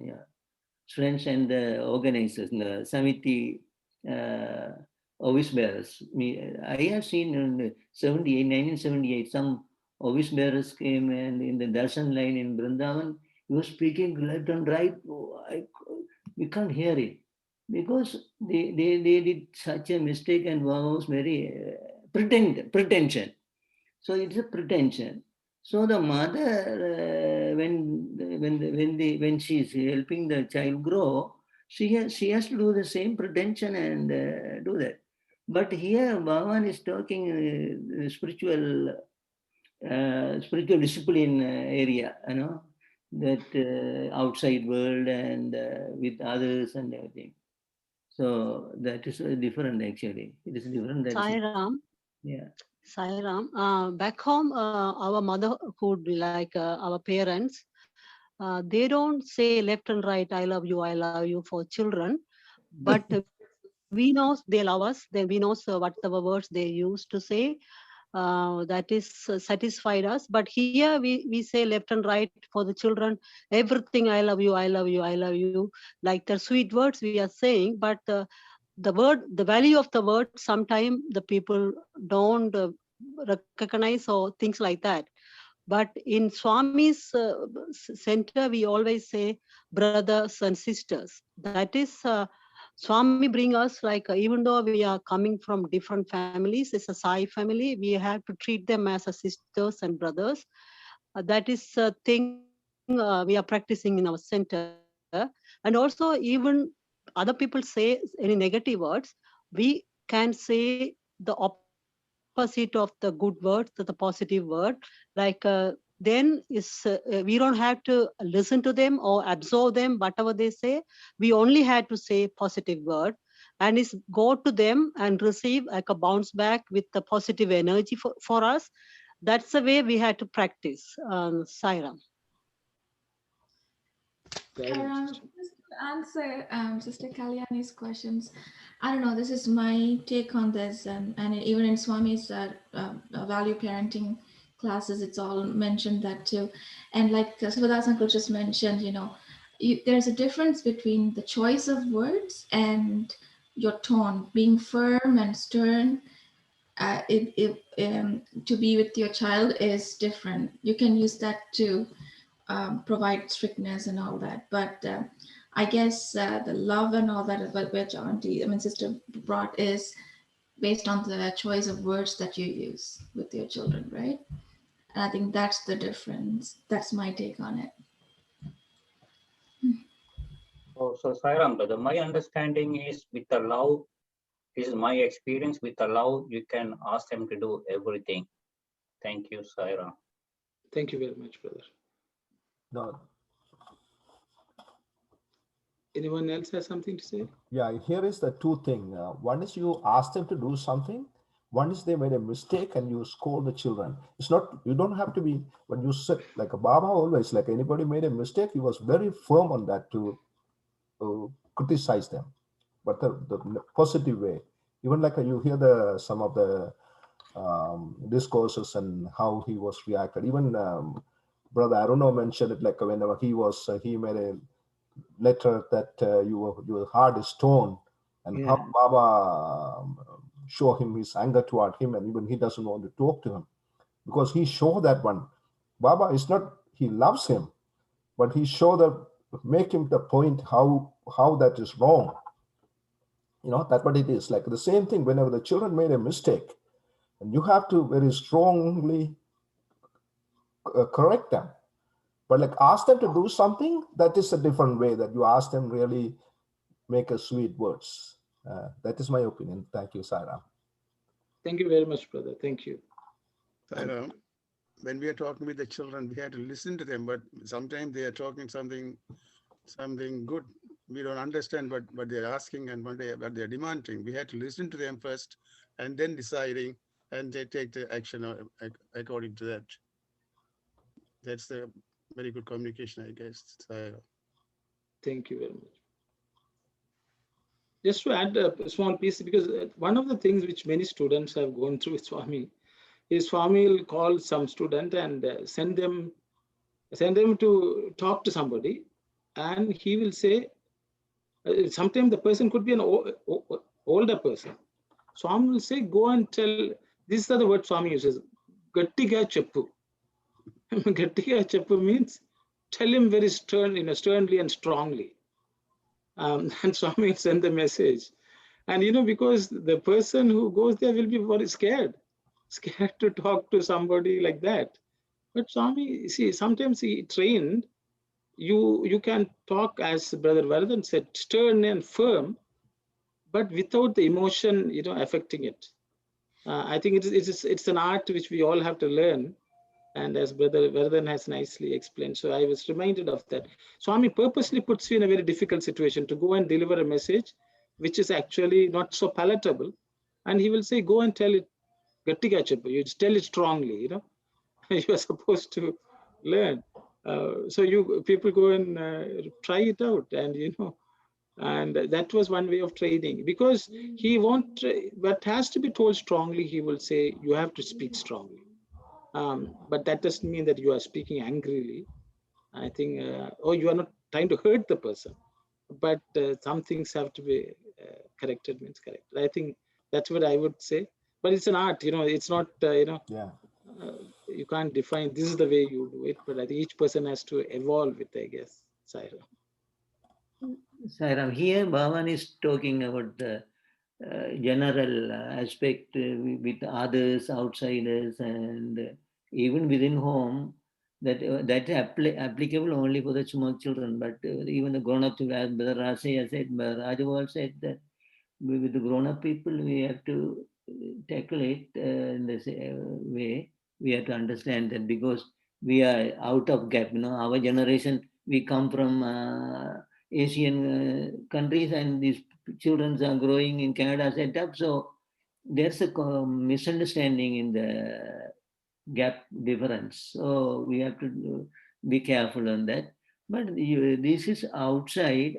students and the organizers, the Samiti office bearers. I have seen in 1978, some office bearers came and in the Darshan line in Vrindavan, he was speaking left and right. We can't hear it. because they did such a mistake, and Baba was very pretension. So it's a pretension. So the mother, when she is helping the child grow, she has to do the same pretension and do that. But here Bhagavan is talking spiritual discipline area, that outside world and with others and everything. So that is different actually. It is different. Sai Ram. Yeah. Sai Ram. Back home, our motherhood, like our parents, they don't say left and right, I love you for children. But we know they love us. Then we know what the words they used to say. That is satisfied us. But here we say left and right for the children, everything, I love you, I love you, I love you. Like the sweet words we are saying, but the value of the word, sometimes the people don't recognize or things like that. But in Swami's center, we always say brothers and sisters. That is, Swami bring us like, even though we are coming from different families, it's a Sai family, we have to treat them as a sisters and brothers. That is a thing we are practicing in our center. And also, even other people say any negative words, we can say the opposite of the good words, the positive word. Like then we don't have to listen to them or absorb them, whatever they say. We only had to say positive word, and is go to them and receive like a bounce back with the positive energy for us. That's the way we had to practice. Sairam. Just to answer Sister Kalyani's questions, I don't know, this is my take on this, and even in Swami's value parenting classes, it's all mentioned that too. And like Sivadas Uncle just mentioned, there's a difference between the choice of words and your tone, being firm and stern. To be with your child is different. You can use that to provide strictness and all that. But I guess the love and all that, which Sister brought, is based on the choice of words that you use with your children, right? And I think that's the difference. That's my take on it. So Sairam, brother, my understanding is with the love, this is my experience, with the love, you can ask them to do everything. Thank you, Sairam. Thank you very much, brother. No. Anyone else has something to say? Yeah, here is the two things. One is you ask them to do something. One is they made a mistake and you scold the children. It's not, you don't have to be, when you said, like a Baba always, like anybody made a mistake, he was very firm on that to criticize them, but the positive way. Even like you hear some of the discourses and how he was reacted. Even Brother Aruno mentioned it, like whenever he made a letter that your heart is torn, and how Baba show him his anger toward him, and even he doesn't want to talk to him because he showed that one. Baba is not, he loves him, but he showed that, make him the point how that is wrong. That's what it is. Like the same thing, whenever the children made a mistake, and you have to very strongly correct them. But like ask them to do something, that is a different way, that you ask them really make a sweet words. That is my opinion. Thank you, Sairam. Thank you very much, brother. Thank you. Sairam, when we are talking with the children, we have to listen to them, but sometimes they are talking something good. We don't understand what they're asking and what they're demanding. We have to listen to them first and then deciding, and they take the action according to that. That's a very good communication, I guess. Thank you very much. Just to add a small piece, because one of the things which many students have gone through with Swami is Swami will call some student and send them to talk to somebody, and he will say, sometimes the person could be an older person. Swami will say, go and tell, these are the words Swami uses, Gattiga Cheppu. Gattiga Cheppu means tell him very sternly and strongly. And Swami will send the message. And because the person who goes there will be very scared to talk to somebody like that. But Swami, see, sometimes he trained, you can talk, as Brother Vardhan said, stern and firm, but without the emotion, affecting it. I think it's an art which we all have to learn. And as Brother Vardhan has nicely explained, so I was reminded of that. Swami purposely puts you in a very difficult situation to go and deliver a message which is actually not so palatable. And he will say, go and tell it, Gattiga Cheppu, you tell it strongly, you are supposed to learn. So people go and try it out, and that was one way of training, because he won't, what has to be told strongly, he will say, you have to speak strongly. But that doesn't mean that you are speaking angrily. I think, or you are not trying to hurt the person, but some things have to be corrected, means corrected. I think that's what I would say. But it's an art, it's not, you can't define this is the way you do it, but I think each person has to evolve it, I guess. Sairam. Sairam, here Bhavan is talking about the general aspect with others, outsiders, and even within home, that applicable only for the small children, but even the grown-up, as Brother Rasi has said, Rajawal said that with the grown-up people, we have to tackle it in this way. We have to understand that because we are out of gap, our generation, we come from Asian countries, and these children are growing in Canada setup. So there's a misunderstanding in the gap difference. So we have to be careful on that. But this is outside,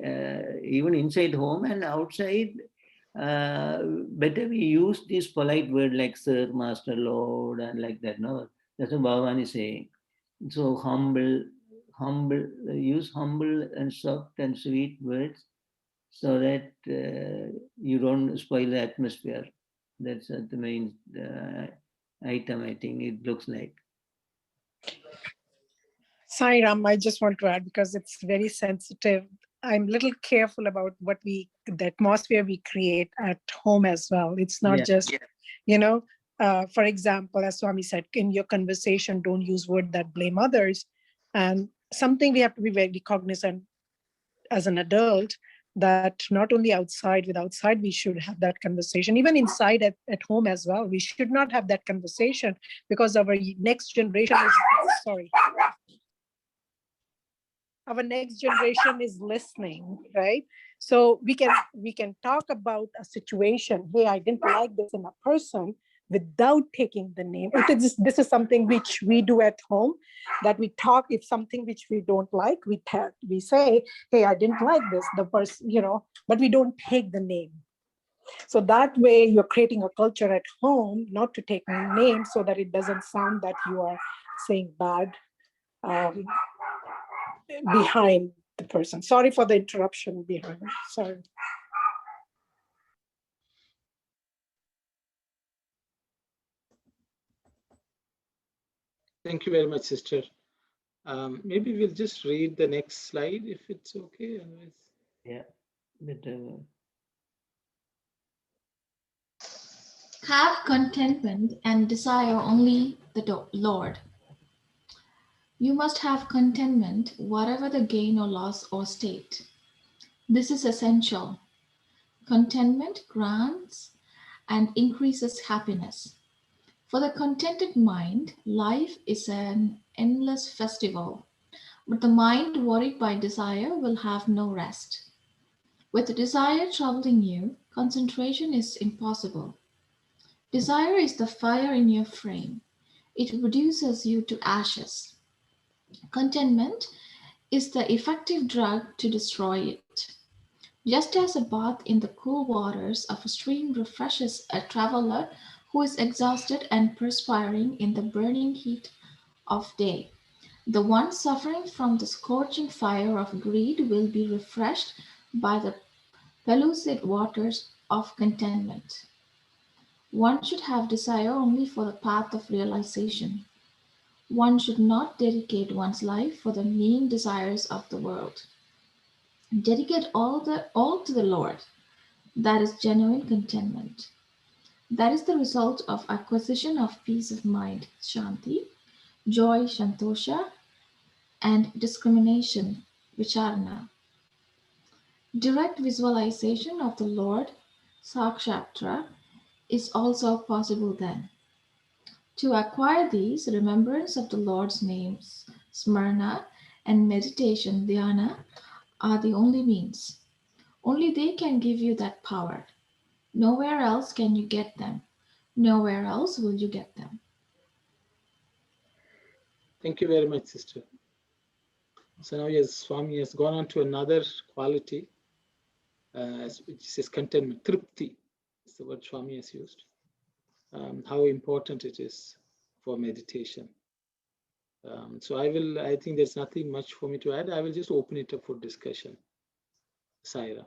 even inside home and outside. Better we use this polite word like Sir, Master, Lord, and like that. No, that's what Bhagawan is saying. So humble, use humble and soft and sweet words, so that you don't spoil the atmosphere. That's the main item, I think it looks like. Sairam, I just want to add, because it's very sensitive. I'm a little careful about the atmosphere we create at home as well. It's not just, for example, as Swami said, in your conversation, don't use words that blame others. And something we have to be very cognizant as an adult, that not only outside, we should have that conversation, even inside at home as well. We should not have that conversation, because our next generation is, our next generation is listening, right? So we can talk about a situation. Hey, I didn't like this in a person, without taking the name. This is something which we do at home, that we talk. If something which we don't like, we say, hey, I didn't like this, the person, but we don't take the name. So that way you're creating a culture at home not to take names, so that it doesn't sound that you are saying bad behind the person. Sorry for the interruption behind. Sorry. Thank you very much, sister. Maybe we'll just read the next slide if it's okay. Otherwise. Yeah. Have contentment and desire only the Lord. You must have contentment, whatever the gain or loss or state. This is essential. Contentment grants and increases happiness. For the contented mind, life is an endless festival, but the mind worried by desire will have no rest. With desire troubling you, concentration is impossible. Desire is the fire in your frame. It reduces you to ashes. Contentment is the effective drug to destroy it. Just as a bath in the cool waters of a stream refreshes a traveler who is exhausted and perspiring in the burning heat of day, the one suffering from the scorching fire of greed will be refreshed by the pellucid waters of contentment. One should have desire only for the path of realization. One should not dedicate one's life for the mean desires of the world. Dedicate all to the Lord. That is genuine contentment. That is the result of acquisition of peace of mind, shanti, joy, shantosha, and discrimination, vicharana. Direct visualization of the Lord, sakshatra, is also possible then. To acquire these, remembrance of the Lord's names, smarna, and meditation, dhyana, are the only means. Only they can give you that power. Nowhere else can you get them. Nowhere else will you get them. Thank you very much, sister. So now, yes, Swami has gone on to another quality, which is contentment. Tripti is the word Swami has used. How important it is for meditation. So I think there's nothing much for me to add. I will just open it up for discussion. Saira.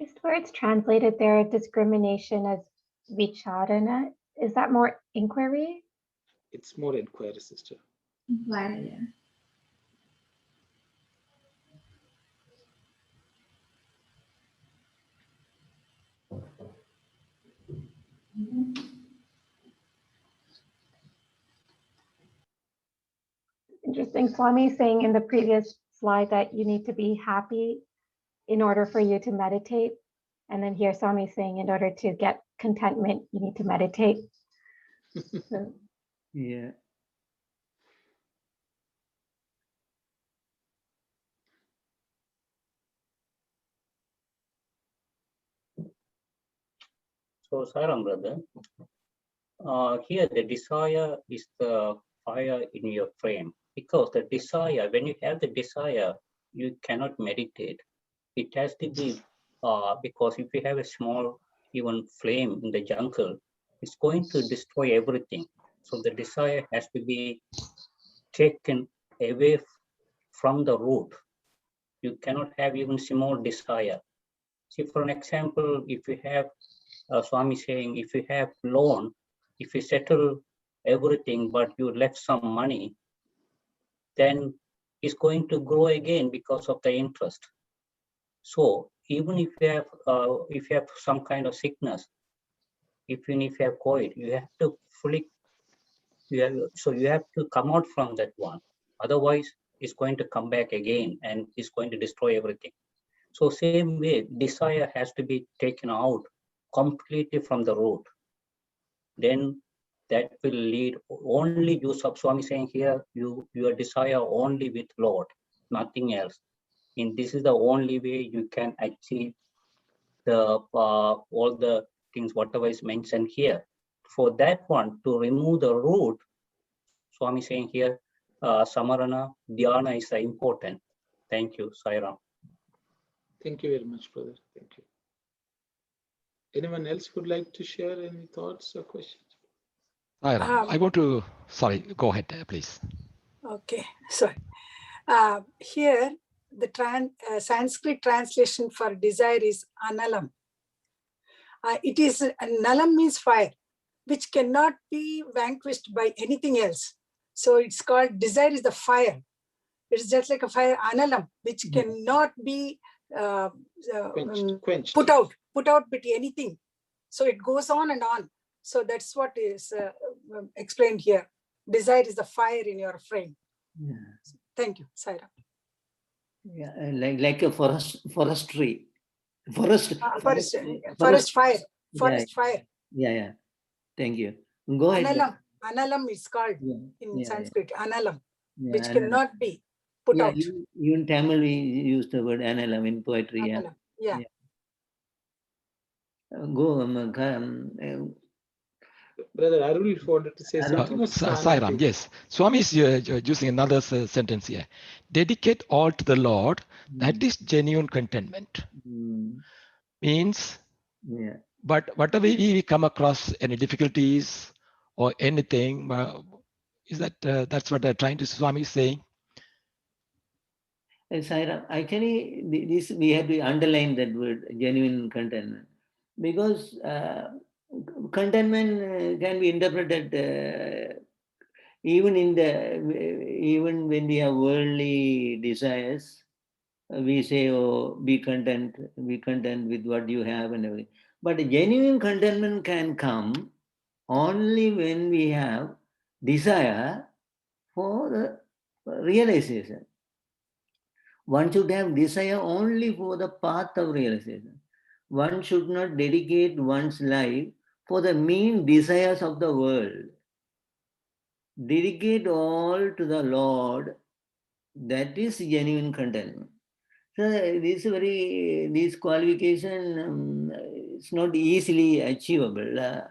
Just where it's translated there, discrimination as vicharana, is that more inquiry? It's more inquiry, sister. Inquiry, yeah. Interesting. Swami saying in the previous slide that you need to be happy in order for you to meditate. And then here Swami saying in order to get contentment, you need to meditate. So, yeah. So, Saram brother, here the desire is the fire in your frame, because the desire, when you have the desire, you cannot meditate. It has to be, because if you have a small, even flame in the jungle, it's going to destroy everything. So the desire has to be taken away from the root. You cannot have even small desire. See, for an example, if you have Swami saying, if you have loan, if you settle everything, but you left some money, then it's going to grow again because of the interest. So even if you have some kind of sickness, even if you have COVID, you have to you have to come out from that one. Otherwise, it's going to come back again and it's going to destroy everything. So same way, desire has to be taken out completely from the root. Then that will lead only you, Swami saying here, your desire only with Lord, nothing else. And this is the only way you can achieve the all the things whatever is mentioned here. For that one, to remove the root, Swami saying here, samarana, dhyana is important. Thank you, Sairam. Thank you very much, brother. Thank you. Anyone else would like to share any thoughts or questions? I want to, sorry, go ahead, please. Okay, sorry. Here, the Sanskrit translation for desire is analam. It is, nalam means fire, which cannot be vanquished by anything else. So it's called, desire is the fire. It's just like a fire, analam, which cannot be quenched. put out with anything. So it goes on and on. So that's what is explained here. Desire is the fire in your frame. Yeah. Thank you, Saira. Yeah, like a forest tree. Forest fire. Forest fire. Yeah. Thank you. Go ahead. Analam is called in Sanskrit. Analam, which analam. Cannot be put out. Even Tamil we use the word analam in poetry. Analam. Yeah. Go. Brother Arul wanted to say something. Sairam, yes. Swami is using another sentence here. Dedicate all to the Lord. That is genuine contentment. Means, but whatever we come across any difficulties or anything, is that that's what they're trying to Swami is saying? Sairam, actually, this we have to underline that word, genuine contentment, because contentment can be interpreted even when we have worldly desires, we say, oh, be content with what you have and everything. But genuine contentment can come only when we have desire for the realization. One should have desire only for the path of realization. One should not dedicate one's life for the mean desires of the world. Dedicate all to the Lord. That is genuine contentment. So this qualification is not easily achievable.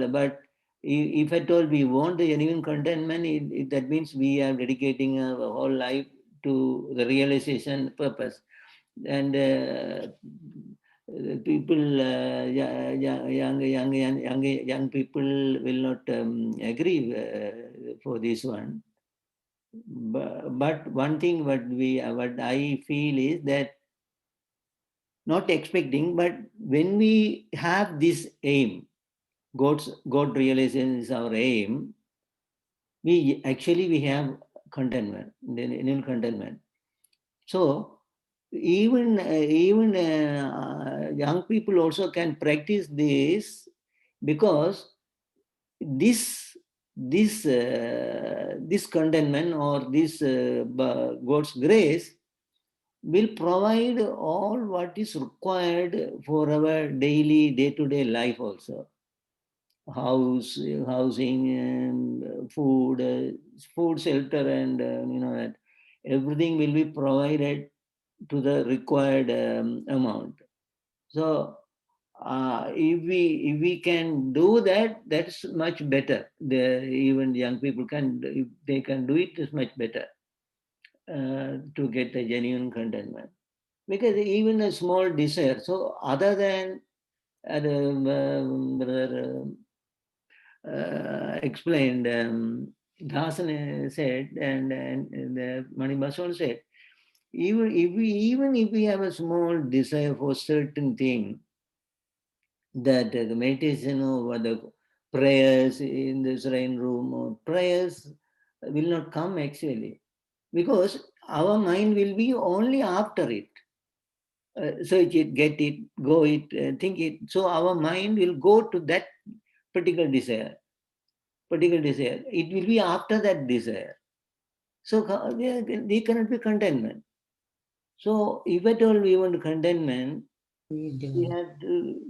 But if at all we want the genuine contentment, that means we are dedicating our whole life to the realization purpose. And people, young people will not agree for this one. But one thing what I feel is that not expecting, but when we have this aim, God realization is our aim, we have contentment, inner contentment. So even young people also can practice this, because this contentment or this God's grace will provide all what is required for our daily day-to-day life also. Housing, food, shelter, and that everything will be provided to the required amount. So if we can do that, that's much better. Even young people if they can do it, it's much better to get a genuine contentment. Because even a small desire, so other than Brother explained, Dasan said, and the Manibhasan said, even if we have a small desire for certain thing, that the meditation or the prayers in the shrine room or prayers will not come actually, because our mind will be only after it. Search it, get it, go it, think it. So our mind will go to that particular desire. It will be after that desire. So they cannot be contentment. So if at all we want contentment, we have to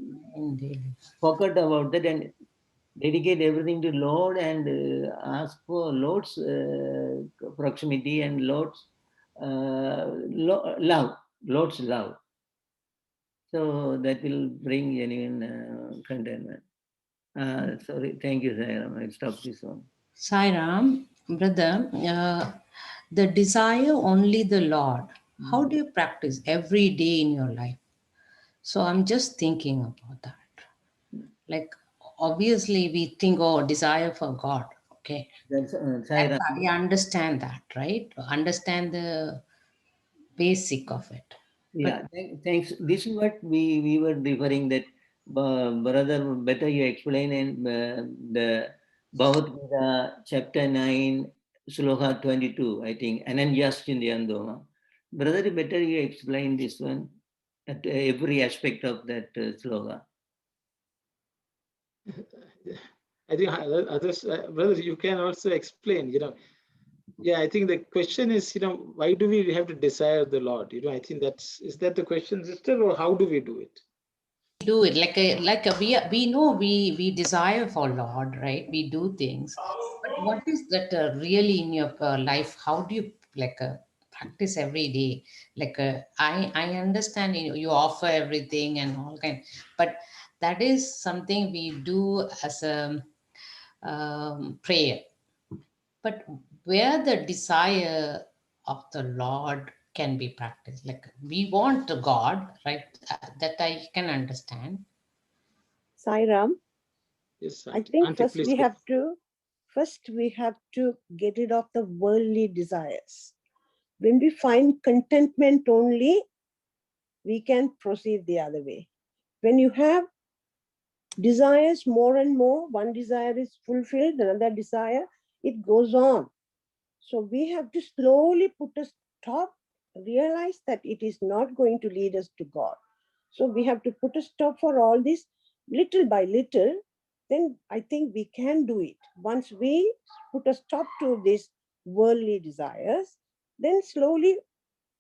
forget about that and dedicate everything to Lord and ask for Lord's proximity and Lord's love. Lord's love. So that will bring genuine contentment. Sorry, thank you, Sairam. I'll stop this one. Sairam, brother, the desire only the Lord. How do you practice every day in your life? So I'm just thinking about that. Like, obviously we think, oh, desire for God. Okay. That's I understand that, right? Understand the basic of it. Yeah, thanks. This is what we were referring that, brother, better you explain in the Bhagavad Gita, chapter 9, Sloka 22, I think, and then just in the Andoma. Brother, better you explain this one at every aspect of that sloka. I think others, brothers, you can also explain, Yeah, I think the question is, why do we have to desire the Lord? I think is that the question, sister, or how do we do it? Do it we know we desire for Lord, right? We do things, but what is that really in your life? How do you practice every day? I understand you offer everything and all kind, but that is something we do as a prayer. But where the desire of the Lord can be practiced, we want the God, right? That I can understand. Sairam, yes, I think Auntie, first we have to get rid of the worldly desires. When we find contentment only, we can proceed the other way. When you have desires more and more. One desire is fulfilled, another desire, it goes on. So we have to slowly put a stop, realize that it is not going to lead us to God. So we have to put a stop for all this little by little. Then I think we can do it. Once we put a stop to these worldly desires, then slowly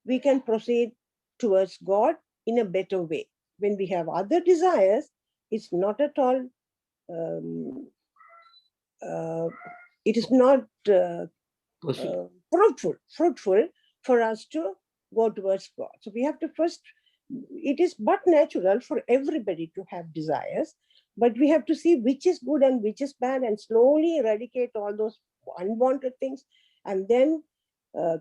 we can proceed towards God in a better way. When we have other desires, it's not at all, it is not fruitful for us to go towards God. So we have to first, it is but natural for everybody to have desires, but we have to see which is good and which is bad and slowly eradicate all those unwanted things, and then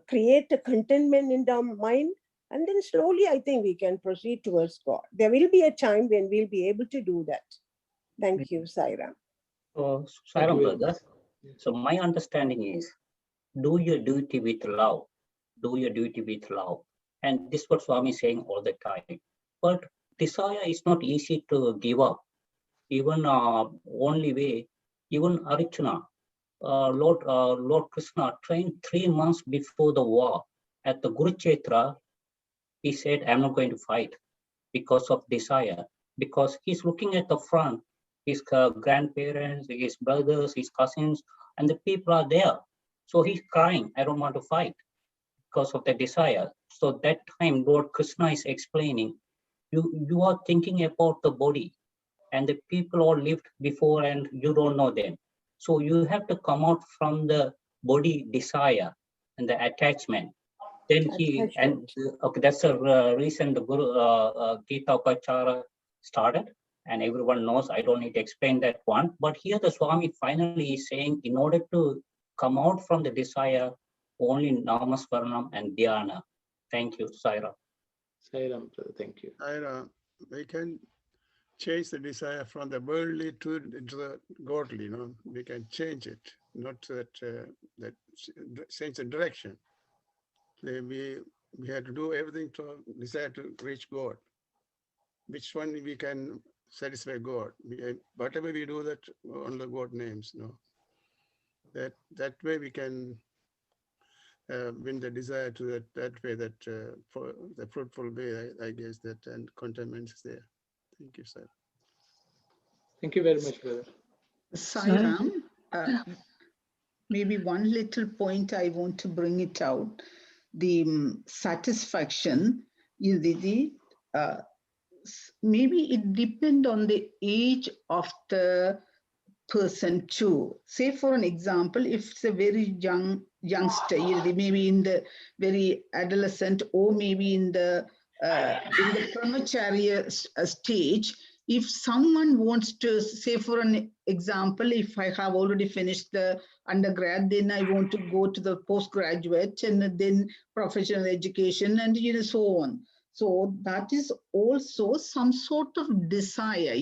create a contentment in our mind. And then slowly, I think we can proceed towards God. There will be a time when we'll be able to do that. Thank you, Sairam. Sairam brother, so my understanding is, do your duty with love. Do your duty with love. And this is what Swami is saying all the time. But desire is not easy to give up. Even only way, even Arjuna, Lord Krishna trained 3 months before the war. At the Kurukshetra, he said, I'm not going to fight because of desire. Because he's looking at the front, his grandparents, his brothers, his cousins, and the people are there. So he's crying, I don't want to fight because of the desire. So that time, Lord Krishna is explaining, you are thinking about the body, and the people all lived before and you don't know them. So you have to come out from the body desire and the attachment. Then okay, that's the reason the Guru Gita Upachara started, and everyone knows, I don't need to explain that one. But here the Swami finally is saying, in order to come out from the desire, only Namasvaranam and Dhyana. Thank you, Sairam. Sairam, thank you. Sairam, we can change the desire from the worldly to the godly. You know, we can change it, not that that change the direction. We have to do everything to desire to reach God. Which one we can satisfy God? Whatever we do, that on the God names. You know, that way we can win the desire to that way, that for the fruitful way, I guess, that, and contentment is there. Thank you, sir. Thank you very much, brother. Sairam, maybe one little point I want to bring it out. The satisfaction, maybe it depends on the age of the person too. Say for an example, if it's a very youngster, maybe in the very adolescent, or maybe in the premature stage, if someone wants to, say for an example, if I have already finished the undergrad, then I want to go to the postgraduate and then professional education and so on. So that is also some sort of desire,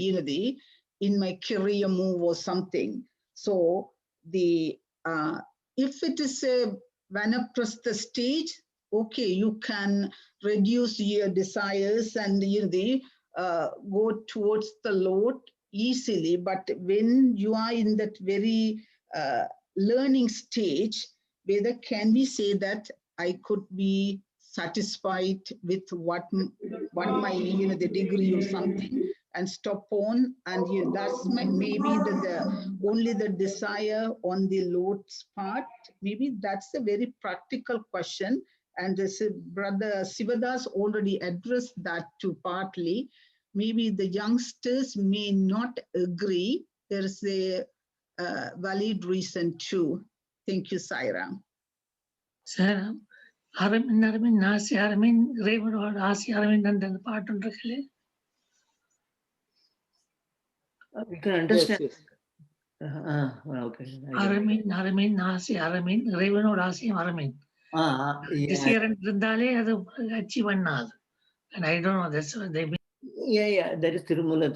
in my career move or something. So the if it is a vanaprastha stage, okay, you can reduce your desires and go towards the Lord easily. But when you are in that very learning stage, whether can we say that I could be satisfied with what my the degree or something, and stop on, and that's maybe the only the desire on the Lord's part. Maybe that's a very practical question, and this brother Sivadas already addressed that too partly. Maybe the youngsters may not agree. There's a valid reason too. Thank you, Sairam. Sairam, Aramin, Nasi, Aramin, Raven or Asi, Aramin, and then the part on Rakele. You can understand. Yes, yes. Okay. Aramin, Nasi, Aramin, Raven or Asi, Aramin. This year and Rindale are achieved. And I don't know, that's what they mean. Yeah, that is Tirumula.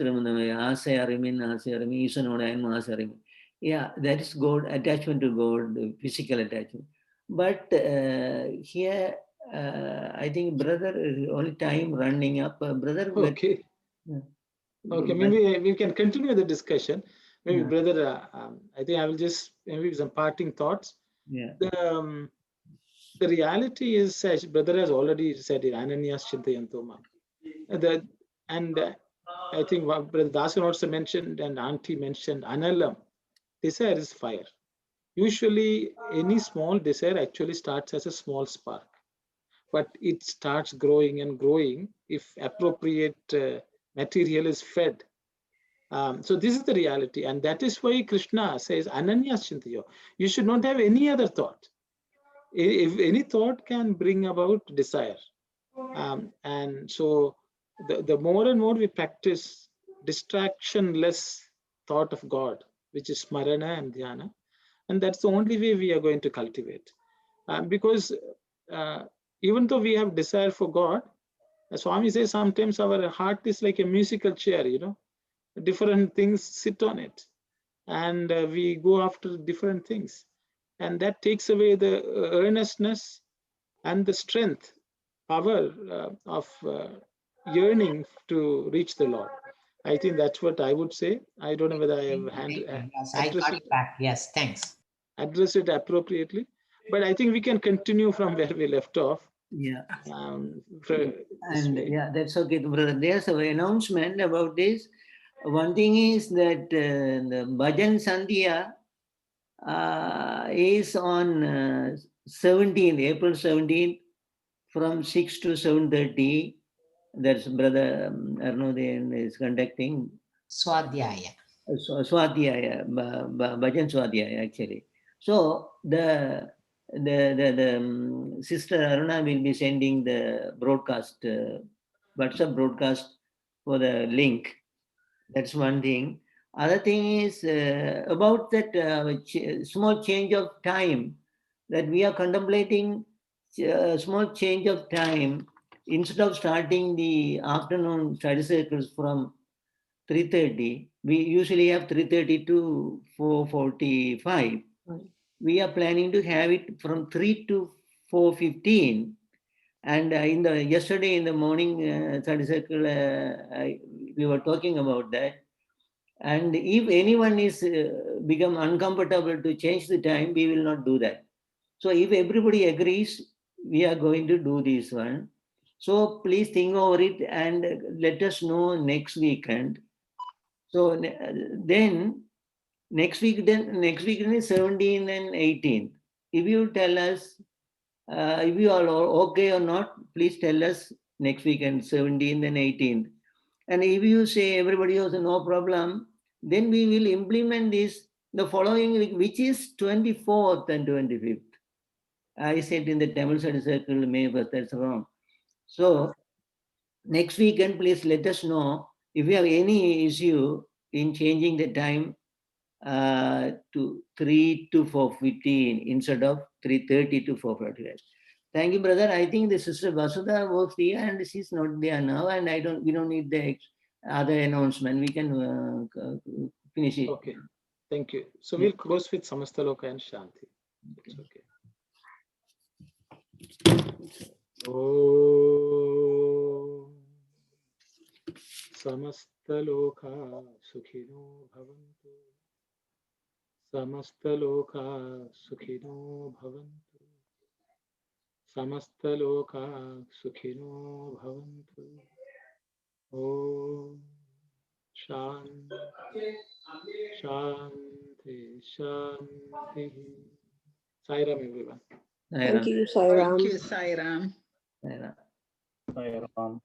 Asa Aramin, Asa Aramin, Isanoda and Asa Aramin. Yeah, that is God, attachment to God, physical attachment. But here, I think brother, only time running up. Brother, okay. Okay, But- maybe we can continue the discussion. Maybe, Yeah. brother, I think I will just maybe some parting thoughts. Yeah. The reality is, as brother has already said, Ananyas Chintayantoma. And I think what Brother Dasan also mentioned and Auntie mentioned, Analam, desire is fire. Usually, any small desire actually starts as a small spark, but it starts growing and growing if appropriate material is fed. So this is the reality, and that is why Krishna says, Ananyas Chintayo. You should not have any other thought. If any thought can bring about desire. And so the more and more we practice distraction-less thought of God, which is smarana and dhyana, and that's the only way we are going to cultivate. Because even though we have desire for God, as Swami says, sometimes our heart is like a musical chair, different things sit on it, and we go after different things, and that takes away the earnestness and the strength, power of yearning to reach the Lord. I think that's what I would say. I don't know whether I have Yes, I got it back. Yes, thanks. Address it appropriately, but I think we can continue from where we left off. Yeah. And yeah, that's okay, brother. There's an announcement about this. One thing is that the Bhajan Sandhya is on 17th, April 17th, from 6 to 7:30. That's Brother Arnodeyan is conducting. Swadhyaya. Swadhyaya, Bhajan Swadhyaya actually. So the Sister Aruna will be sending the broadcast, WhatsApp broadcast for the link. That's one thing. Other thing is about that small change of time that we are contemplating. Small change of time, instead of starting the afternoon study circles from 3:30, we usually have 3:30 to 4:45. We are planning to have it from 3 to 4:15. And yesterday in the morning study circle, we were talking about that. And if anyone is become uncomfortable to change the time, we will not do that. So if everybody agrees, we are going to do this one. So please think over it and let us know next weekend. So then next weekend is 17th and 18th. If you tell us if you are okay or not, please tell us next weekend, 17th and 18th. And if you say everybody has no problem, then we will implement this the following week, which is 24th and 25th. I said in the Tamil study circle, maybe that's wrong. So next weekend, please let us know if you have any issue in changing the time to 3 to 4:15 instead of 3:30 to 4:45. Thank you, brother. I think the Sister Vasudha works here and she's not there now, and we don't need the other announcement. We can finish it. Okay, thank you. So we'll close with Samastaloka and Shanti. It's okay. Om Samastaloka Sukhino Bhavantu. Samastaloka Sukhino Bhavantu. Samastaloka Sukhino Bhavantu. Om Shanti, Shanti, Shanti. Sai Ram, everyone. Thank you, Sai Ram. Thank you, Sai Ram. Sai Ram.